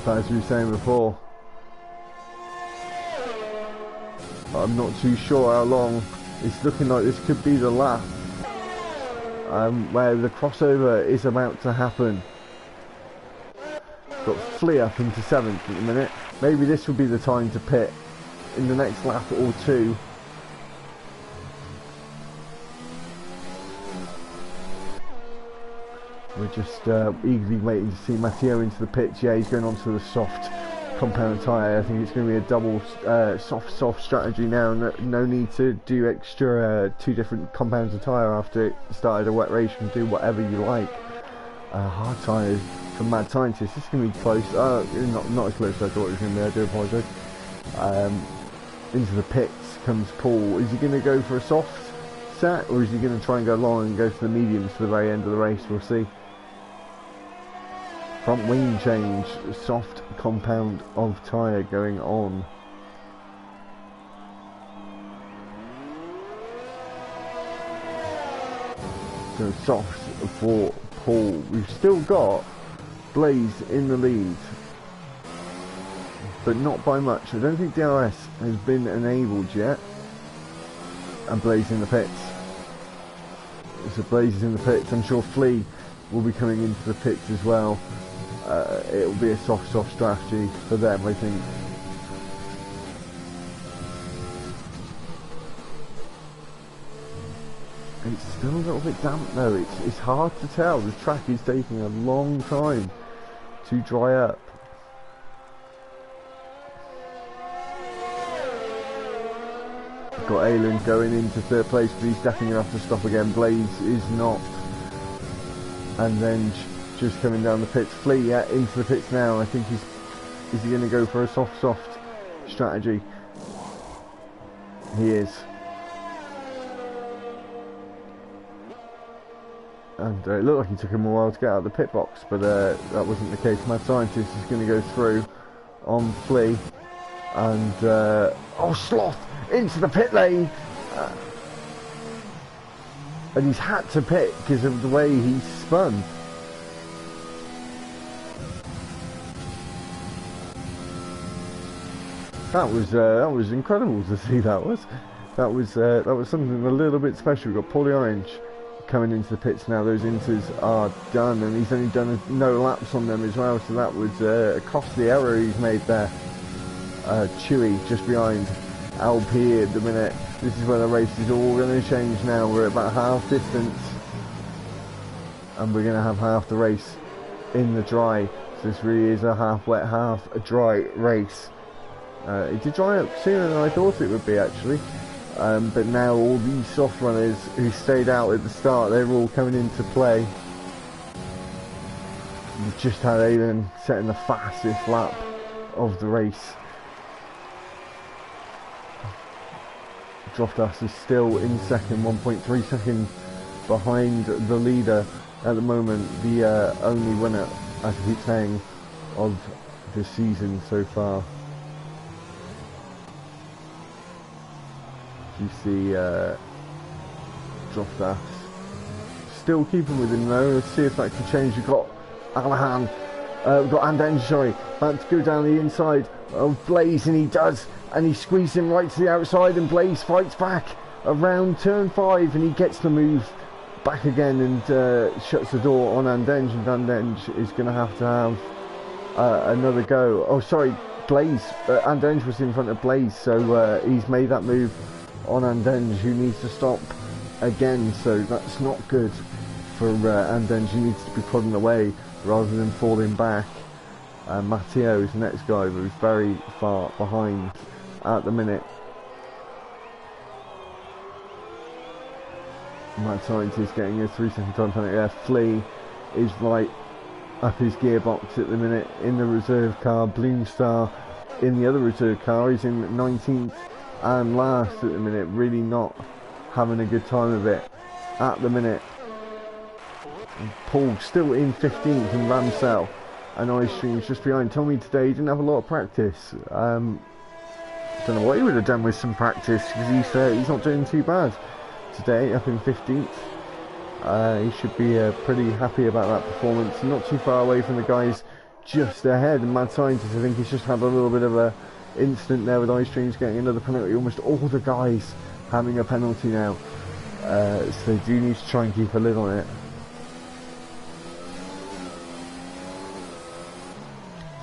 As we were saying before, I'm not too sure how long. It's looking like this could be the lap where the crossover is about to happen. Got Flea up into 7th at the minute. Maybe this will be the time to pit in the next lap or two. We're just eagerly waiting to see Matteo into the pits. Yeah, he's going on to the soft compound tyre. I think it's going to be a double soft strategy now. No need to do extra 2 different compounds of tyre after it started a wet race. You can do whatever you like. Hard tyres from Mad Scientist. This is going to be close. Not as close as I thought it was going to be. I do apologise. Into the pits comes Paul. Is he going to go for a soft set, or is he going to try and go long and go for the mediums to the very end of the race? We'll see. Front wing change, soft compound of tyre going on. So soft for Paul. We've still got Blaze in the lead, but not by much. I don't think DRS has been enabled yet. And Blaze in the pits. So Blaze is in the pits. I'm sure Flea will be coming into the pits as well. It'll be a soft strategy for them, I think. It's still a little bit damp though. It's hard to tell. The track is taking a long time to dry up. Got Aylin going into 3rd place, but he's definitely going to have to stop again. Blaze is not. And then just coming down the pits. Flea into the pits now. I think is he going to go for a soft strategy? He is. And it looked like he took him a while to get out of the pit box, but that wasn't the case. Mad Scientist is going to go through on Flea. And oh, Sloth into the pit lane, and he's had to pit because of the way he spun. That was incredible to see. That was something a little bit special. We've got Paulie Orange coming into the pits now. Those inters are done, and he's only done no laps on them as well, so that was a costly error he's made there. Chewy just behind LP at the minute. This is where the race is all going to change now. We're at about half distance, and we're going to have half the race in the dry. So this really is a half wet, half a dry race. It did dry up sooner than I thought it would be, actually. But now all these soft runners who stayed out at the start, they're all coming into play. We've just had Aiden setting the fastest lap of the race. Droftas is still in second, 1.3 seconds behind the leader at the moment. The only winner, as I keep saying, of the season so far. You see Droftas still keeping with him though. Let's see if that can change. We've got Alahan, we've got Anden, sorry, about to go down the inside of Blaze, and he does, and he squeezes him right to the outside, and Blaze fights back around turn 5, and he gets the move back again and shuts the door on Anden, and Anden is going to have another go. Oh sorry, Blaze, Anden was in front of Blaze, so he's made that move on Anden, who needs to stop again, so that's not good for Anden, who needs to be putting away rather than falling back. Matteo is the next guy, but he's very far behind at the minute. Mad Scientist getting a 3-second time penalty there. Flea is right up his gearbox at the minute in the reserve car. Bloomstar in the other reserve car. He's in 19th and last at the minute, really not having a good time of it at the minute. And Paul still in 15th, and Ramsell and Ice Stream's just behind. Tommy today didn't have a lot of practice. Don't know what he would have done with some practice, because he's not doing too bad today, up in 15th. He should be pretty happy about that performance. Not too far away from the guys just ahead. And Mad Scientist, I think he's just had a little bit of a incident there with Ice Streams getting another penalty. Almost all the guys having a penalty now, so they do need to try and keep a lid on it.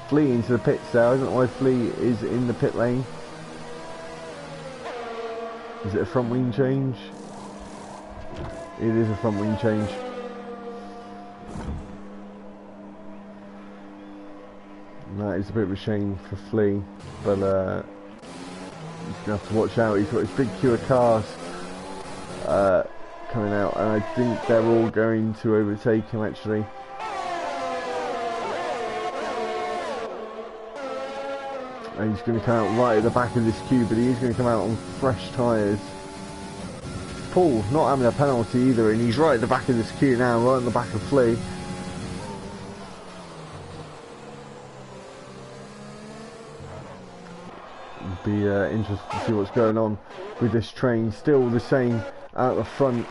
Flea into the pits there. I don't know why Flea is in the pit lane. Is it a front wing change? It is a front wing change. That is a bit of a shame for Flea, but he's going to have to watch out. He's got his big queue of cars coming out, and I think they're all going to overtake him actually. And he's going to come out right at the back of this queue, but he is going to come out on fresh tyres. Paul not having a penalty either, and he's right at the back of this queue now, right on the back of Flea. Be interested to see what's going on with this train. Still the same out the front.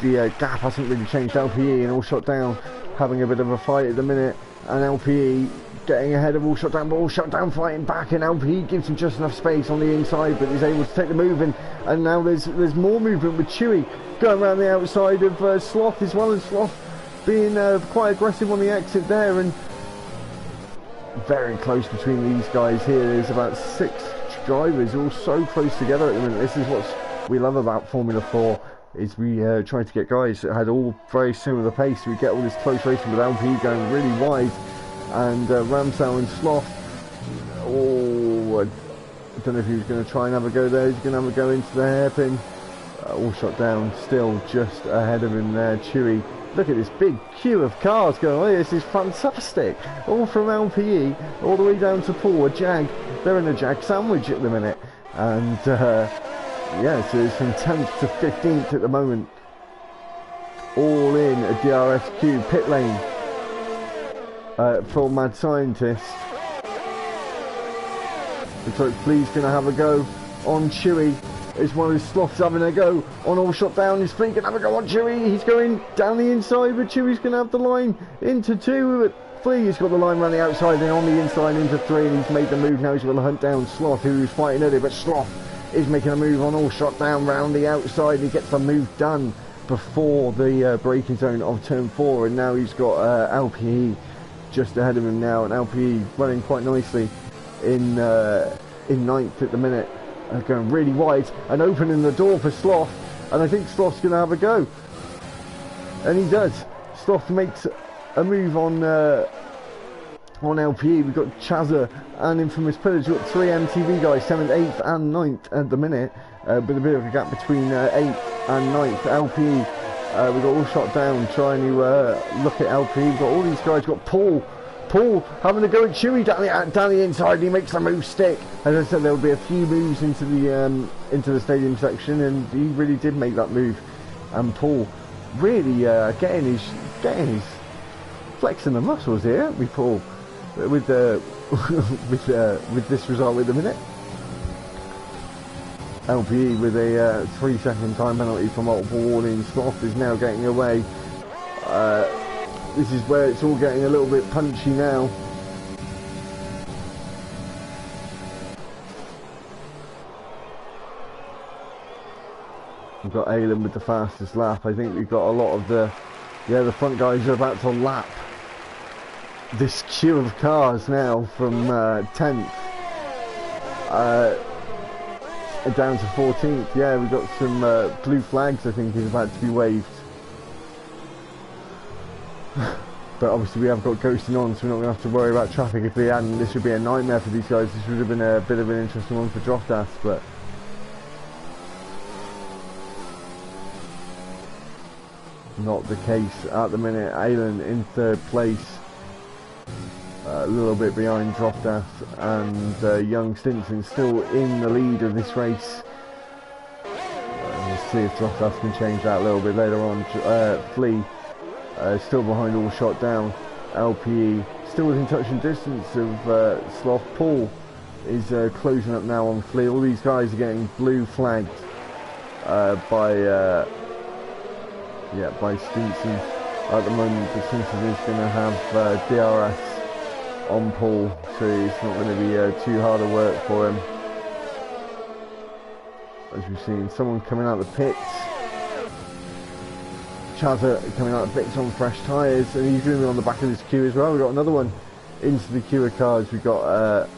The gap hasn't really changed. LPE and All Shot Down having a bit of a fight at the minute, and LPE getting ahead of All Shot Down, but All Shot Down fighting back, and LPE gives him just enough space on the inside, but is able to take the move in. And now there's more movement with Chewy going around the outside of Sloth, as well as Sloth being quite aggressive on the exit there, and very close between these guys here. There's about 6 drivers all so close together at the minute. This is what we love about Formula 4, is we try to get guys that had all very similar pace. We get all this close racing with LP going really wide, and Ramsell and Sloth, oh, I don't know if he was going to try and have a go there. He's going to have a go into the hairpin. All Shot Down still just ahead of him there. Chewy, look at this big queue of cars going on. This is fantastic. All from LPE all the way down to Paul, a Jag. They're in a Jag sandwich at the minute, and yeah, so it's from 10th to 15th at the moment, all in a DRSQ pit lane for Mad Scientist. Looks like Flea's going to have a go on Chewy. It's one of his Sloths having a go on All Shot Down. Is Flea going to have a go on Chewy? He's going down the inside, but Chewy's going to have the line into 2. But Flea has got the line around the outside and on the inside into 3, and he's made the move now. He's going to hunt down Sloth, who was fighting earlier, but Sloth is making a move on All Shot Down round the outside. He gets the move done before the braking zone of turn 4, and now he's got LPE just ahead of him now, and LPE running quite nicely in 9th at the minute, going really wide and opening the door for Sloth, and I think Sloth's going to have a go, and he does. Sloth makes a move on LPE. We've got Chazza and Infamous Pillage. We've got 3 MTV guys, 7th, 8th and 9th at the minute, with a bit of a gap between 8th and 9th. LPE, we've got All Shot Down trying to look at LPE. We've got all these guys. We've got Paul having to go at Chewy down the inside. He makes the move stick. As I said, there will be a few moves into the stadium section, and he really did make that move. And Paul really getting his flexing the muscles here, aren't we, Paul? With with this result at the minute. LPE with a 3-second time penalty for multiple warnings. Sloth is now getting away. This is where it's all getting a little bit punchy now. We've got Aylan with the fastest lap. I think we've got a lot of the front guys are about to lap this queue of cars now from 10th down to 14th. Yeah, we've got some blue flags I think is about to be waved. But obviously we have got ghosting on, so we're not going to have to worry about traffic. If we hadn't, this would be a nightmare for these guys. This would have been a bit of an interesting one for Droftas, but not the case at the minute. Aylan in 3rd place, a little bit behind Droftas, and Young Stinson still in the lead of this race. We'll see if Droftas can change that a little bit later on. Flea still behind All Shot Down. LPE still within touching distance of Sloth. Paul is closing up now on Flea. All these guys are getting blue flagged by Stinson at the moment. But Stinson is going to have DRS on Paul, so it's not going to be too hard of work for him. As we've seen, someone coming out of the pits. Chazza coming out of the pits on fresh tyres, and he's going to be on the back of this queue as well. We've got another one into the queue of cars. We've got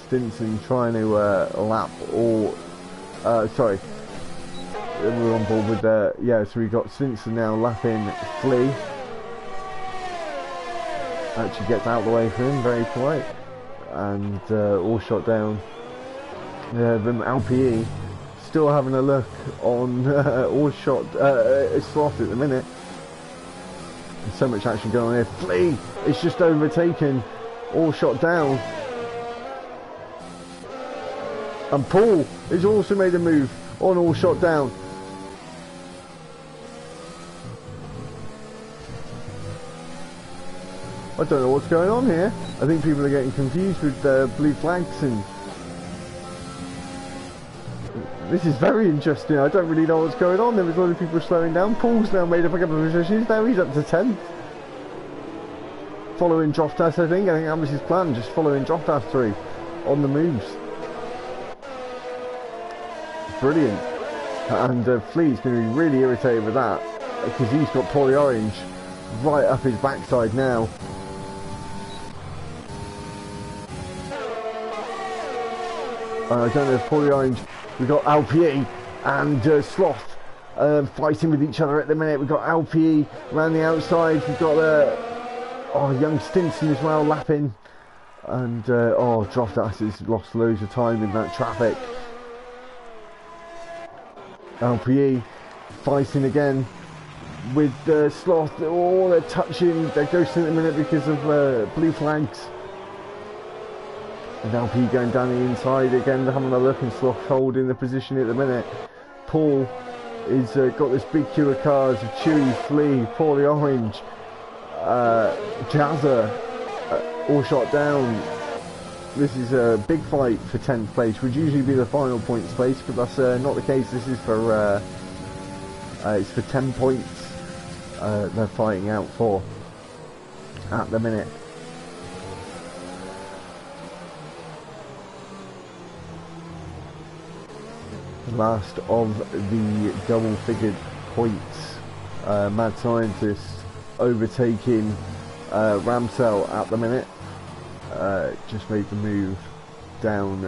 Stinson trying to lap all... sorry. We're on board with so we've got Stinson now lapping Flea. Actually gets out of the way for him, very polite. And All Shot Down. Then LPE still having a look on All Shot Sloth at the minute. There's so much action going on here. Flea is just overtaken All Shot Down. And Paul has also made a move on All Shot Down. I don't know what's going on here. I think people are getting confused with blue flags, and this is very interesting. I don't really know what's going on. There was a lot of people slowing down. Paul's now made up a couple of positions. Now he's up to 10th. Following Droftas, I think that was his plan, just following Droftas through on the moves. Brilliant. And Flea's going to be really irritated with that, because he's got Paulie Orange right up his backside now. I don't know if Paulie Orange... We've got LPE and Sloth fighting with each other at the minute. We've got LPE around the outside. We've got Young Stinson as well lapping. And Droftas has lost loads of time in that traffic. LPE fighting again with Sloth. Oh, they're touching. They're ghosting at the minute because of blue flags. And LP going down the inside again, having a look, and Sloth holding the position at the minute. Paul is got this big queue of cars of Chewy, Flea, Paulie Orange, Jazza, All Shot Down, This is a big fight for 10th place. Would usually be the final points place, but that's not the case. This is for it's for 10 points. They're fighting out for at the minute. Last of the double-figured points. Mad Scientist overtaking Ramsell at the minute. Just made the move down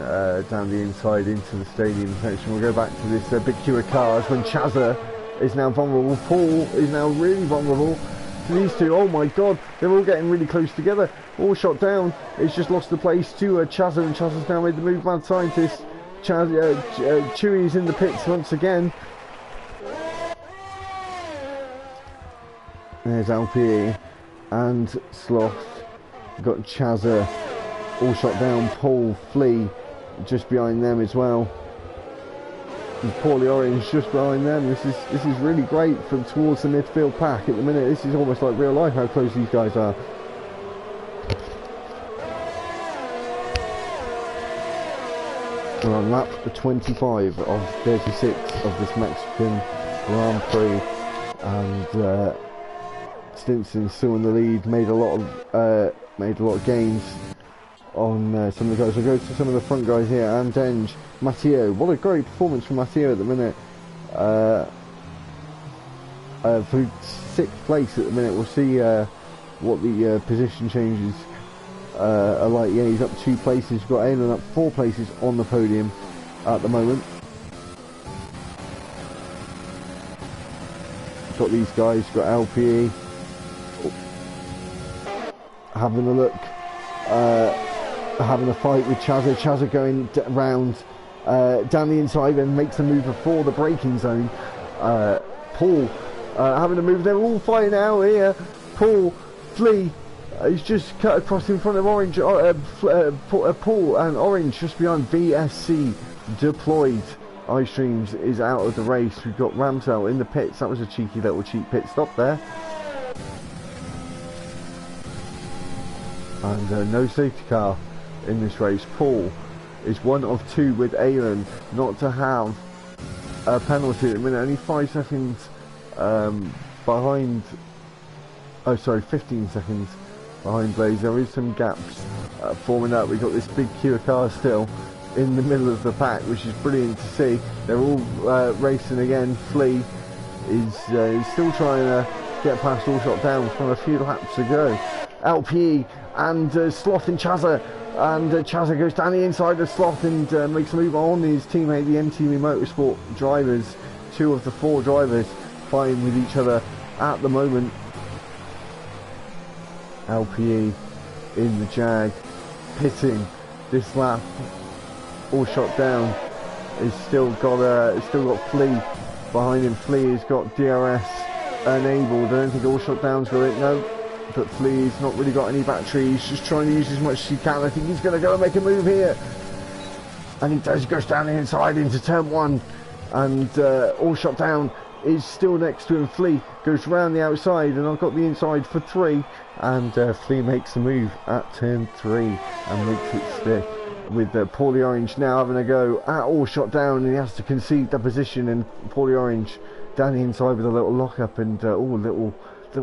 down the inside into the stadium section. We'll go back to this big queue of cars when Chazza is now vulnerable. Paul is now really vulnerable. These two, oh my god, they're all getting really close together. All shot down. It's just lost the place to Chazza, and Chazza's now made the move. Mad Scientist. Chewy's in the pits once again. There's LPE and Sloth. Got Chazza all shot down. Paul, Flea just behind them as well. And Paulie Orange just behind them. This is really great from towards the midfield pack at the minute. This is almost like real life how close these guys are. We're on lap 25 of 36 of this Mexican Grand Prix, and Stinson's still in the lead. Made a lot of gains on some of the guys. We'll go to some of the front guys here. Andenge, Matteo. What a great performance from Matteo at the minute. For 6th place at the minute. We'll see what the position changes are like. Yeah, he's up 2 places. We've got Alan up 4 places on the podium at the moment. Got these guys. Got LPE having a look, having a fight with Chazza. Chazza going round down the inside and makes a move before the braking zone. Paul having a move. They're all fighting out here. Paul, Flea. He's just cut across in front of Orange. Paul and Orange just behind. VSC deployed. iStreams is out of the race. We've got Ramsell in the pits. That was a cheeky little cheap pit stop there. And no safety car in this race. Paul is 1 of 2 with Alan not to have a penalty at the minute. Only 5 seconds behind. Oh, sorry, 15 seconds behind Blaze. There is some gaps forming up. We've got this big queue of cars still in the middle of the pack, which is brilliant to see. They're all racing again. Flea is still trying to get past All Shot Down from a few laps ago. LPE and Sloth and Chazza, and Chazza goes down the inside of Sloth and makes a move on his teammate, the MTV Motorsport drivers. 2 of the 4 drivers fighting with each other at the moment. LPE in the Jag, pitting this lap. All shot down. He's still got Flea behind him. Flea has got DRS enabled. I don't think All Shot Down's got it. No, but Flea's not really got any battery. He's just trying to use as much as he can. I think he's going to go and make a move here, and he does. He goes down the inside into turn 1, and All Shot Down is still next to him. Flea goes round the outside, and I've got the inside for 3, and Flea makes a move at turn 3 and makes it stick. With Paulie Orange now having a go at All Shot Down, and he has to concede the position, and Paulie Orange down the inside with a little lock-up, and little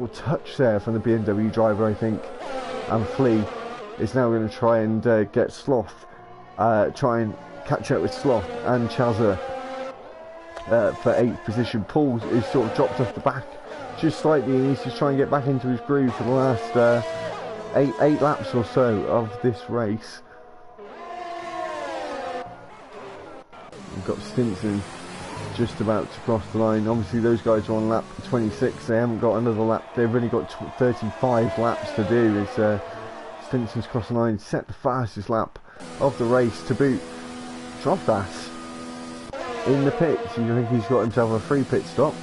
touch there from the BMW driver, I think. And Flea is now going to try and get Sloth, try and catch up with Sloth and Chazza for 8th position. Paul is sort of dropped off the back just slightly, and he's just trying to get back into his groove for the last 8 laps or so of this race. We've got Stinson just about to cross the line. Obviously those guys are on lap 26. They haven't got another lap. They've only got 35 laps to do. As Stinson's crossed the line, set the fastest lap of the race to boot. Drofdas in the pits. You think he's got himself a free pit stop?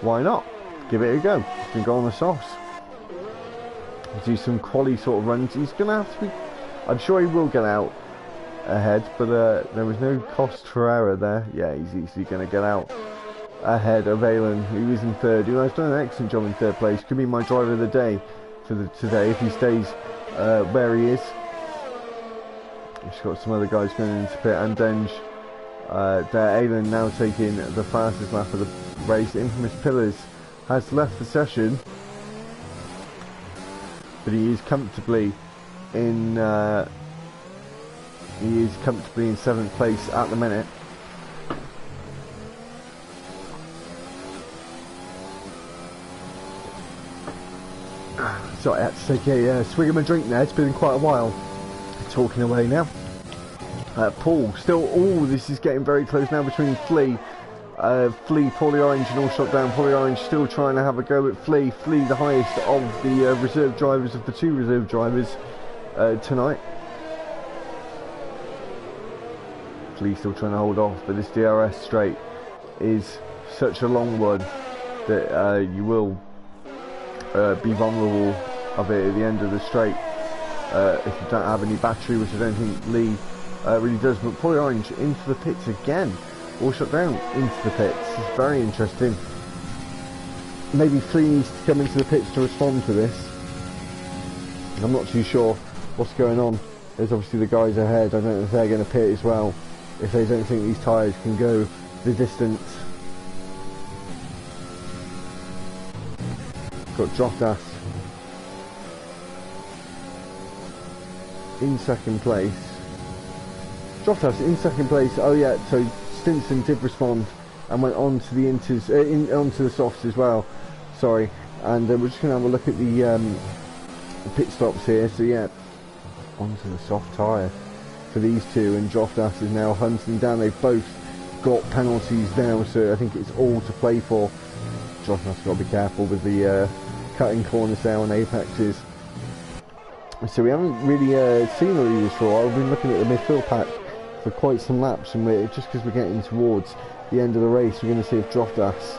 Why not? Give it a go. He can go on the softs. Do some quali sort of runs. He's going to have to be... I'm sure he will get out ahead, but there was no cost for error there. Yeah, he's easily going to get out ahead of Alan, who is in 3rd, who has done an excellent job in 3rd place. Could be my driver of the day for today if he stays where he is. We've got some other guys going into pit, and Denge. Alan now taking the fastest lap of the race. Infamous Pillars has left the session, but he is comfortably in 7th place at the minute. Sorry, I had to take a swig of my drink there. It's been quite a while. Talking away now. Paul, still, this is getting very close now between Flea, Paulie Orange and All Shot Down. Paulie Orange still trying to have a go at Flea. Flea, the highest of the reserve drivers, of the 2 reserve drivers tonight. Flea still trying to hold off, but this DRS straight is such a long one that you will be vulnerable of it at the end of the straight if you don't have any battery, which I don't think Lee really does. But Paulie Orange into the pits again, All Shot Down into the pits. It's very interesting. Maybe Flea needs to come into the pits to respond to this. I'm not too sure what's going on. There's obviously the guys ahead. I don't know if they're going to pit as well, if they don't think these tyres can go the distance. Got Droftas in 2nd place. Droftas in 2nd place. Oh yeah, so Stinson did respond and went on to the onto the softs as well. Sorry, and we're just going to have a look at the pit stops here. So yeah, onto the soft tyre for these two, and Droftas is now hunting down. They've both got penalties now, so I think it's all to play for. Droftas got to be careful with the cutting corners there on apexes. So we haven't really seen the leaders for a while. We've been looking at the midfield pack for quite some laps, and just because we're getting towards the end of the race, we're going to see if Droftas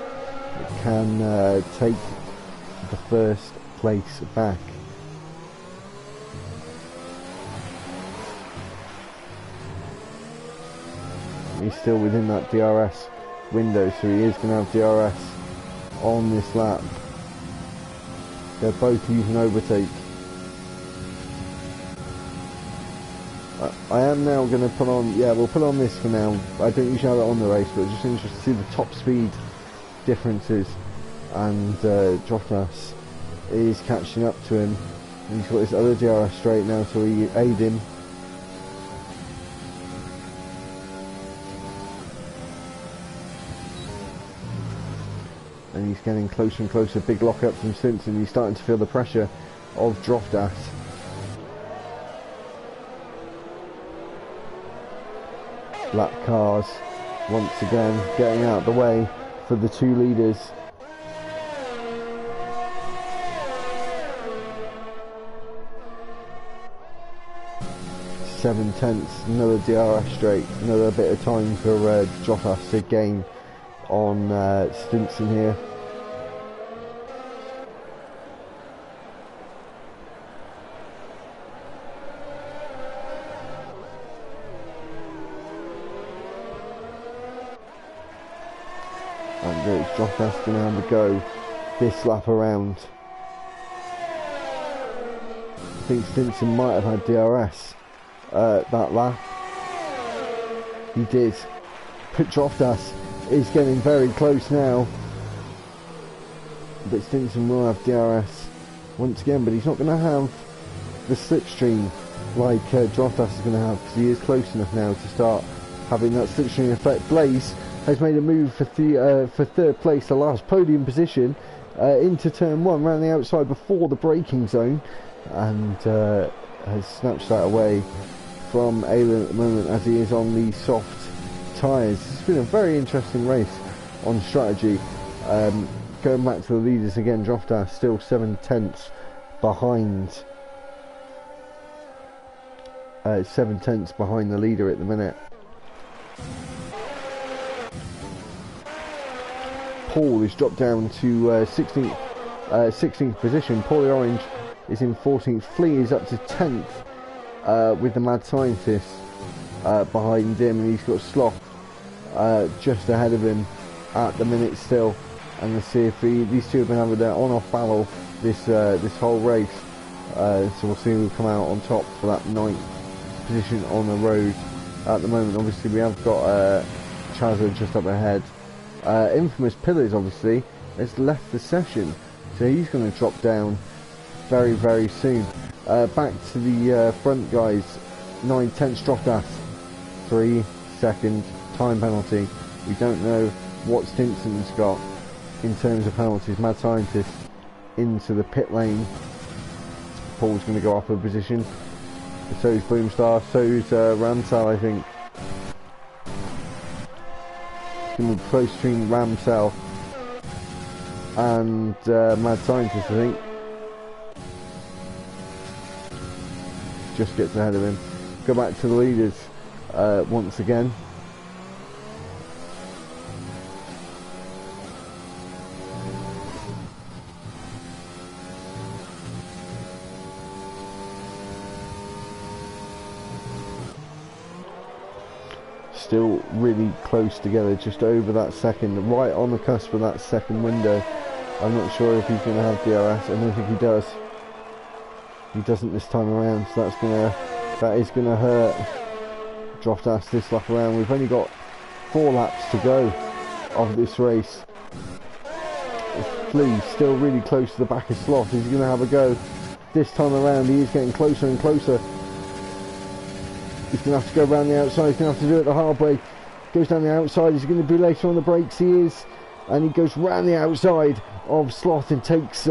can take the 1st place back. He's still within that DRS window, so he is going to have DRS on this lap. They're both using overtake. I am now going to put on, we'll put on this for now. I don't usually have it on the race, but it's just interesting to see the top speed differences. And Droftas is catching up to him. And he's got this other DRS straight now, so we aid him. And he's getting closer and closer. Big lock up from Stinson. He's starting to feel the pressure of Droftas. Lap cars once again getting out of the way for the 2 leaders. Seven tenths, another DRS straight, another bit of time for Droftas to gain on Stinson here. And Droftas going to have a go this lap around. I think Stinson might have had DRS that lap. He did. But Droftas is getting very close now. But Stinson will have DRS once again, but he's not going to have the slipstream like Droftas is going to have, because he is close enough now to start having that slipstream effect. Blaze has made a move for 3rd place, the last podium position, into turn 1, round the outside before the braking zone, and has snatched that away from Aylan at the moment as he is on the soft tyres. It's been a very interesting race on strategy. Going back to the leaders again, Droftas still 7 tenths behind. 7 tenths behind the leader at the minute. Paul is dropped down to 16th position. Paulie Orange is in 14th. Flea is up to 10th with the Mad Scientist behind him, and he's got Sloth just ahead of him at the minute still. And let's see if these two have been having their on-off battle this whole race. So we'll see who will come out on top for that 9th position on the road at the moment. Obviously we have got Chazza just up ahead. Infamous Pillars obviously has left the session, so he's going to drop down very, very soon. Back to the front guys. 9/10 dropped us. 3-second time penalty. We don't know what Stinson's got in terms of penalties. Mad Scientist into the pit lane. Paul's going to go up a position. So's Boomstar. So's Ramsell, I think. It's going to be close between Ramsell and Mad Scientist, I think. Just gets ahead of him. Go back to the leaders once again. Still really close together, just over that second, right on the cusp of that second window. I'm not sure if he's going to have DRS. I don't think he does. He doesn't this time around, so that is gonna hurt. Dropped us this lap around. We've only got 4 laps to go of this race. Flea still really close to the back of Sloth. He's going to have a go this time around. He is getting closer and closer. He's going to have to go around the outside. He's going to have to do it the hard way. Goes down the outside. He's going to be later on the brakes. He is, and he goes round the outside of Sloth and takes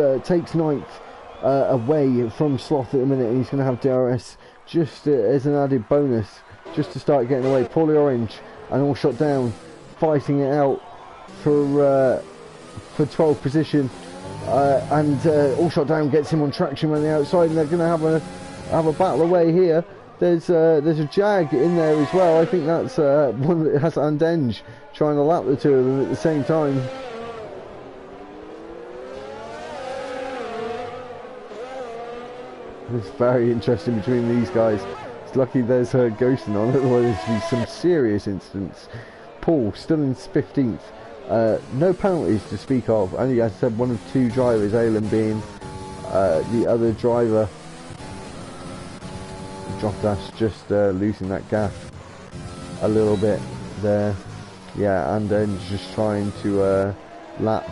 ninth. Away from Sloth at the minute, and he's going to have DRS just as an added bonus, just to start getting away. Paulie Orange and All Shot Down fighting it out for 12th position, and All Shot Down gets him on traction on the outside, and they're going to have a battle away here. There's a Jag in there as well. I think that's one that has Andenge trying to lap the two of them at the same time. It's very interesting between these guys. It's lucky there's ghosting on, otherwise there'd be some serious incidents. Paul still in 15th. No penalties to speak of. Only, as I said, one of 2 drivers, Aylan being the other driver. Dropped us just losing that gap a little bit there. Yeah, and then just trying to lap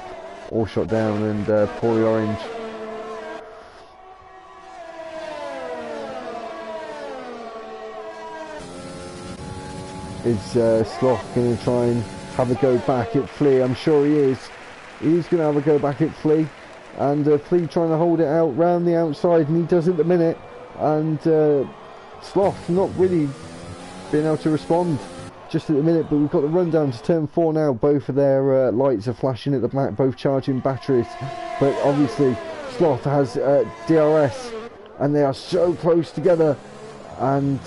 All Shot Down and Paulie Orange. Is Sloth going to try and have a go back at Flea? I'm sure he is. He's going to have a go back at Flea. And Flea trying to hold it out round the outside, and he does at the minute. And Sloth not really being able to respond just at the minute, but we've got the run down to turn 4 now. Both of their lights are flashing at the back, both charging batteries. But obviously Sloth has DRS, and they are so close together. And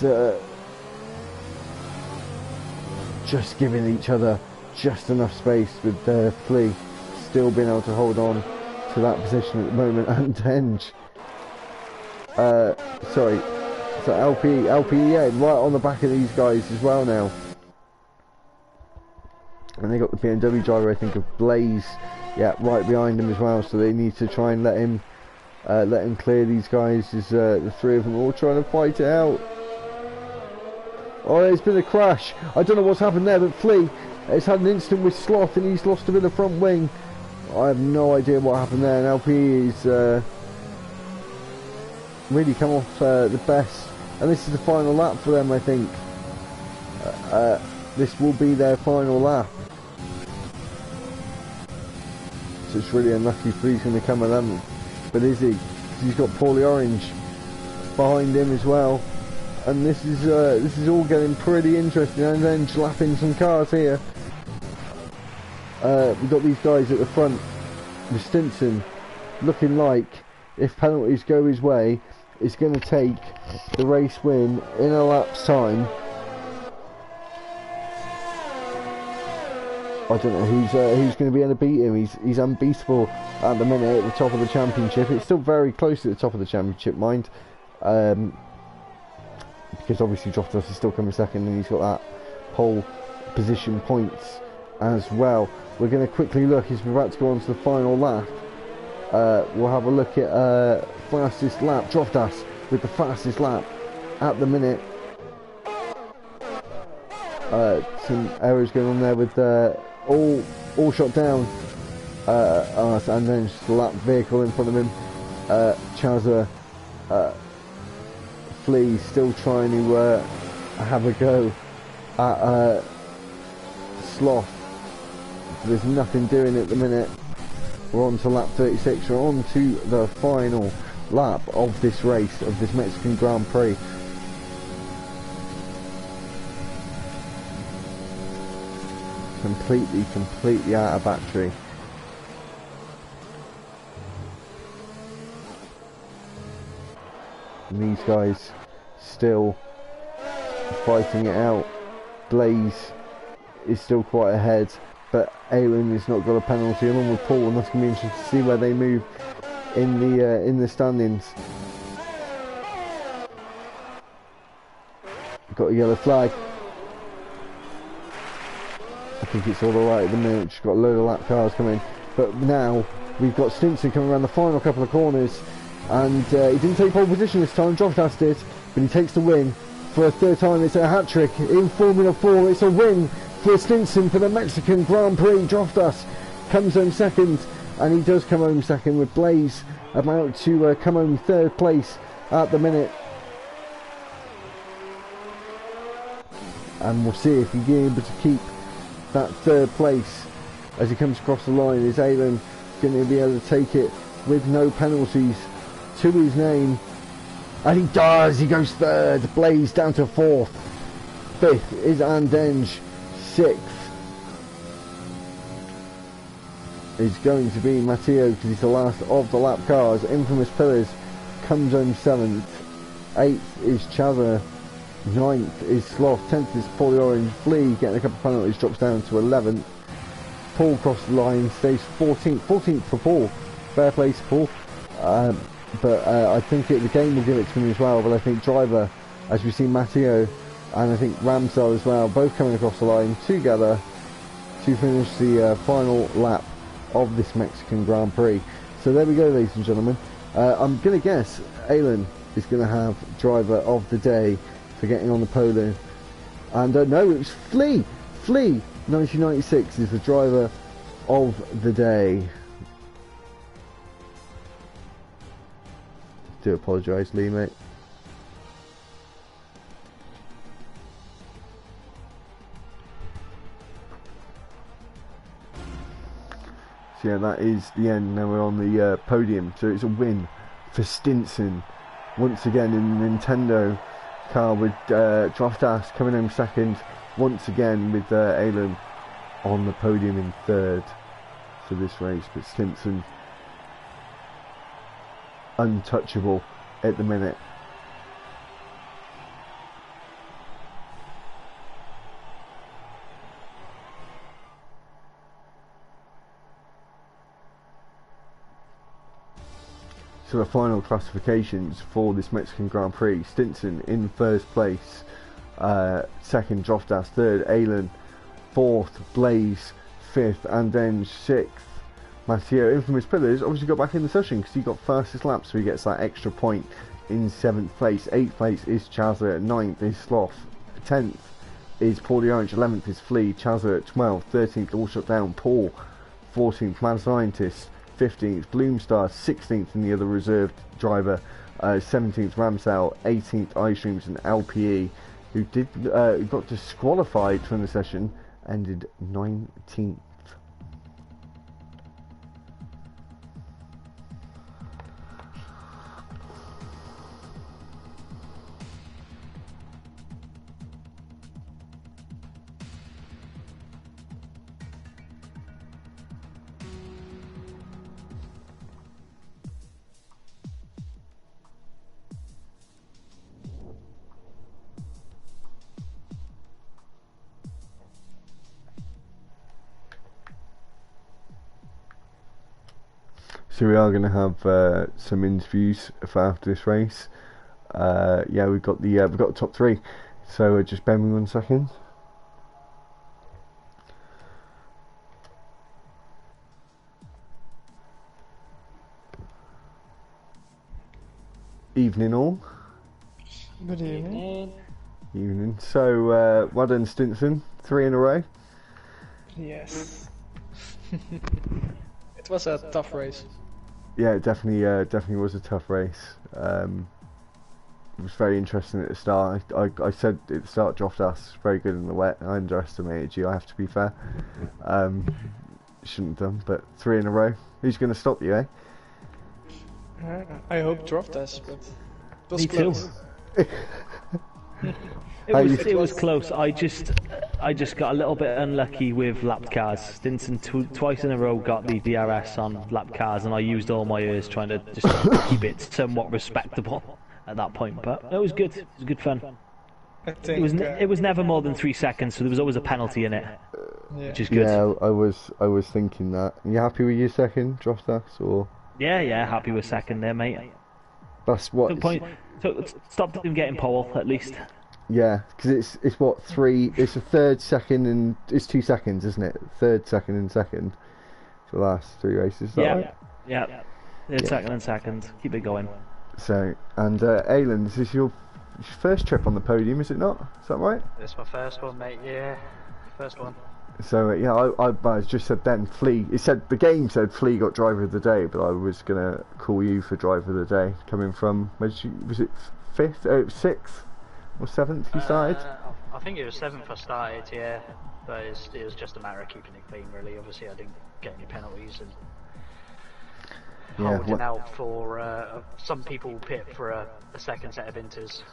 just giving each other just enough space, with Flea still being able to hold on to that position at the moment. And Henge, sorry, so LP, yeah, right on the back of these guys as well now. And they got the BMW driver, I think, of Blaze, yeah, right behind him as well. So they need to try and let him clear these guys, as the 3 of them are all trying to fight it out. Oh, there's been a crash. I don't know what's happened there, but Flea has had an incident with Sloth, and he's lost a bit of front wing. I have no idea what happened there, and LP is really come off the best. And this is the final lap for them, I think. This will be their final lap. So it's really unlucky Flea's going to come at them. But is he? 'Cause he's got Paulie Orange behind him as well. And this is all getting pretty interesting, and then lapping some cars here. We've got these guys at the front with Stinson looking like, if penalties go his way, is going to take the race win in a lap's time. I don't know who's going to be able to beat him. He's unbeatable at the minute at the top of the championship. It's still very close at the top of the championship, mind. Because obviously Droftos is still coming second, and he's got that pole position points as well. We're going to quickly look, as we're about to go on to the final lap. We'll have a look at fastest lap. Droftos with the fastest lap at the minute. some errors going on there with all shot down, and then just a lap vehicle in front of him. Chazza, Flea still trying to have a go at Sloth. There's nothing doing at the minute. We're on to lap 36. We're on to the final lap of this race, of this Mexican Grand Prix. Completely out of battery. And these guys still fighting it out. Blaze is still quite ahead, but Aylin has not got a penalty along with Paul, and that's going to be interesting to see where they move in the standings. Got a yellow flag. I think it's all alright at the minute. Just got a load of lap cars coming, but now we've got Stinson coming around the final couple of corners, and he didn't take pole position this time. Droftas did, but he takes the win for a third time. It's a hat trick in Formula 4. It's a win for Stinson for the Mexican Grand Prix. Droftas comes home second, and he does come home second, with Blaze about to come home third place at the minute. And we'll see if he'll be able to keep that third place as he comes across the line. Is Aylin going to be able to take it with no penalties to his name? And he does. He goes third. Blaze down to fourth. Fifth is Andenge. Sixth is going to be Matteo, because he's the last of the lap cars. Infamous Pillars comes home seventh. Eighth is Chava. Ninth is Sloth. 10th is Paulie Orange. Flea getting a couple of penalties, drops down to 11th. Paul crossed the line, stays 14th. 14th for Paul. Fair play to Paul. But I think the game will give it to him as well. But I think Driver, as we see Matteo, and I think Ramsdale as well, both coming across the line together to finish the final lap of this Mexican Grand Prix. So there we go, ladies and gentlemen. I'm going to guess Aylin is going to have Driver of the Day for getting on the podium. And no, it was Flea. Flea, 1996, is the Driver of the Day. Do apologise, Lee, mate. So yeah, that is the end. Now we're on the podium. So it's a win for Stinson once again in the Nintendo car, with Droftas coming home second once again, with Aylin on the podium in third for this race. But Stinson untouchable at the minute. So the final classifications for this Mexican Grand Prix: Stinson in first place, second Droftas, third Aylin, fourth Blaze, fifth Andenge, sixth Matteo. Infamous Pillars obviously got back in the session because he got fastest lap, so he gets that extra point in 7th place. 8th place is Chazza, 9th is Sloth, 10th is Paulie Orange, 11th is Flea, Chazza at 12th, 13th all shut down Paul, 14th Mad Scientist, 15th Bloomstar, 16th in the other reserved driver, 17th Ramsdale, 18th iStreams, and LPE, who got disqualified from the session, ended 19th. So we are going to have some interviews for after this race. Yeah, we've got the top three. So just bear with me 1 second. Evening all. Good evening. Evening. So, well done, Stinson. 3 in a row. Yes. It was a tough race. Yeah, it definitely was a tough race. It was very interesting at the start. I said at the start, Droft us very good in the wet. I underestimated you. I have to be fair. Shouldn't have done, but 3 in a row. Who's going to stop you, eh? I hope dropped us, but it was Me close. too. It was close. I just got a little bit unlucky with lapped cars. Stinson twice in a row got the DRS on lapped cars, and I used all my ears trying to just keep it somewhat respectable at that point. But it was good. It was good fun. I think It was never more than 3 seconds, so there was always a penalty in it, yeah. which is good. Yeah, I was thinking that. Are you happy with your second, Droft us, or? Yeah, happy with second there, mate. That's what. Good point. So stop them getting pole at least. Yeah, because it's what 3. It's a third, second, and it's 2 seconds, isn't it? Third, second, and second for the last 3 races. Is that right? Yeah. Third, second, and second. Keep it going. So, and Aylin, this is your first trip on the podium, is it not? Is that right? It's my first one, mate. Yeah, first one. So yeah, I just said then Flea. It said the game said Flea got driver of the day, but I was gonna call you for driver of the day, coming from was it 5th, 6th, or 7th you started? I think it was 7th I started, yeah. But it was just a matter of keeping it clean, really. Obviously, I didn't get any penalties and holding out for some people pit for a second set of inters,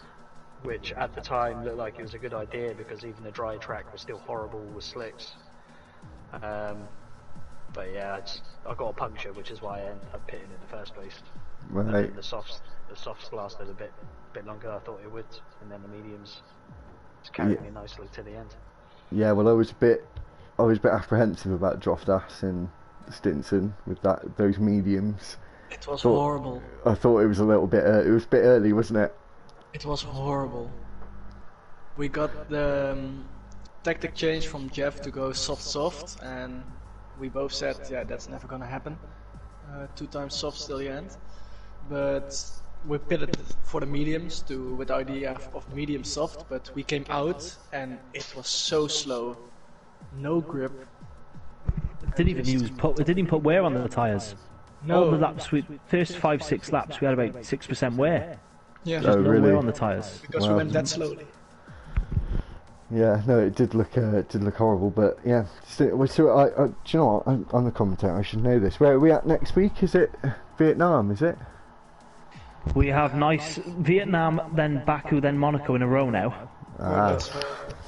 which at the time looked like it was a good idea because even the dry track was still horrible with slicks. But yeah, I got a puncture, which is why I ended up pitting in the first place. Right. And then the softs lasted a bit longer than I thought it would, and then the mediums just carried me nicely to the end. Yeah, well, I was a bit apprehensive about Droftas and Stinson with those mediums. It was horrible. I thought it was a little bit. It was a bit early, wasn't it? It was horrible. We got the tactic change from Jeff to go soft, and we both said, yeah, that's never gonna happen. 2 times soft till the end, but we pitted for the mediums with the idea of medium soft, but we came out and it was so slow, no grip. It didn't even put wear on the tyres. No. All the laps, first 5-6 laps, we had about 6% wear. Yeah, Oh, No really? wear on the tyres. because we went that slowly. Yeah, no, it did look horrible, but yeah. So do you know what? I'm the commentator. I should know this. Where are we at next week? Is it Vietnam? Is it? We have nice Vietnam, then Baku, then Monaco in a row now.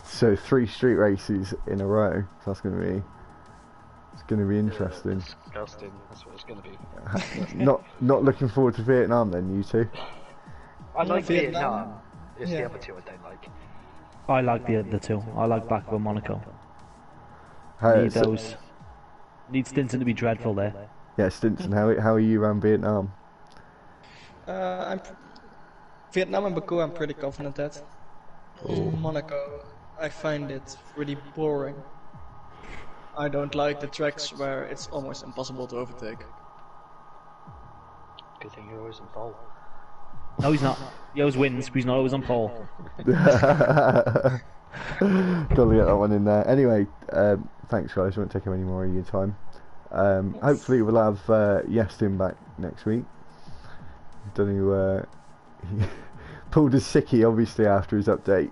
So 3 street races in a row. So it's going to be interesting. Disgusting. That's what it's going to be. Not looking forward to Vietnam then, you two. I like Vietnam. Vietnam. It's the other two I don't like. I like the other 2. I like Baku and Monaco. How, Need Stinson to be dreadful there. yeah, Stinson. How are you around Vietnam? Vietnam and Baku I'm pretty confident at. Monaco, I find it really boring. I don't like the tracks where it's almost impossible to overtake. Good thing you're always in pole. No, he's not. He always wins, but he's not always on pole. Gotta get that one in there. Anyway, thanks guys. I won't take up any more of your time. Hopefully we'll have Yestin back next week. Don't know. He pulled a sickie obviously after his update.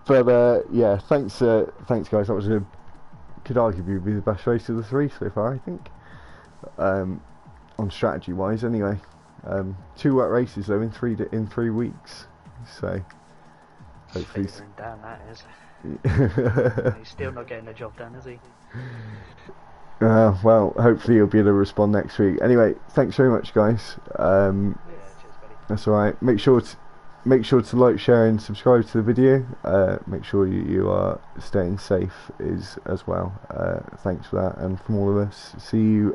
But yeah, thanks guys. That was could arguably be the best race of the 3 so far, I think. On strategy wise, anyway. 2 wet races though in 3 weeks. So hopefully. Dan, that is. He's still not getting the job done, is he? Well, hopefully you'll be able to respond next week. Anyway, thanks very much, guys. Yeah, cheers, buddy. That's all right. Make sure to like, share, and subscribe to the video. Make sure you are staying safe as well. Thanks for that, and from all of us, see you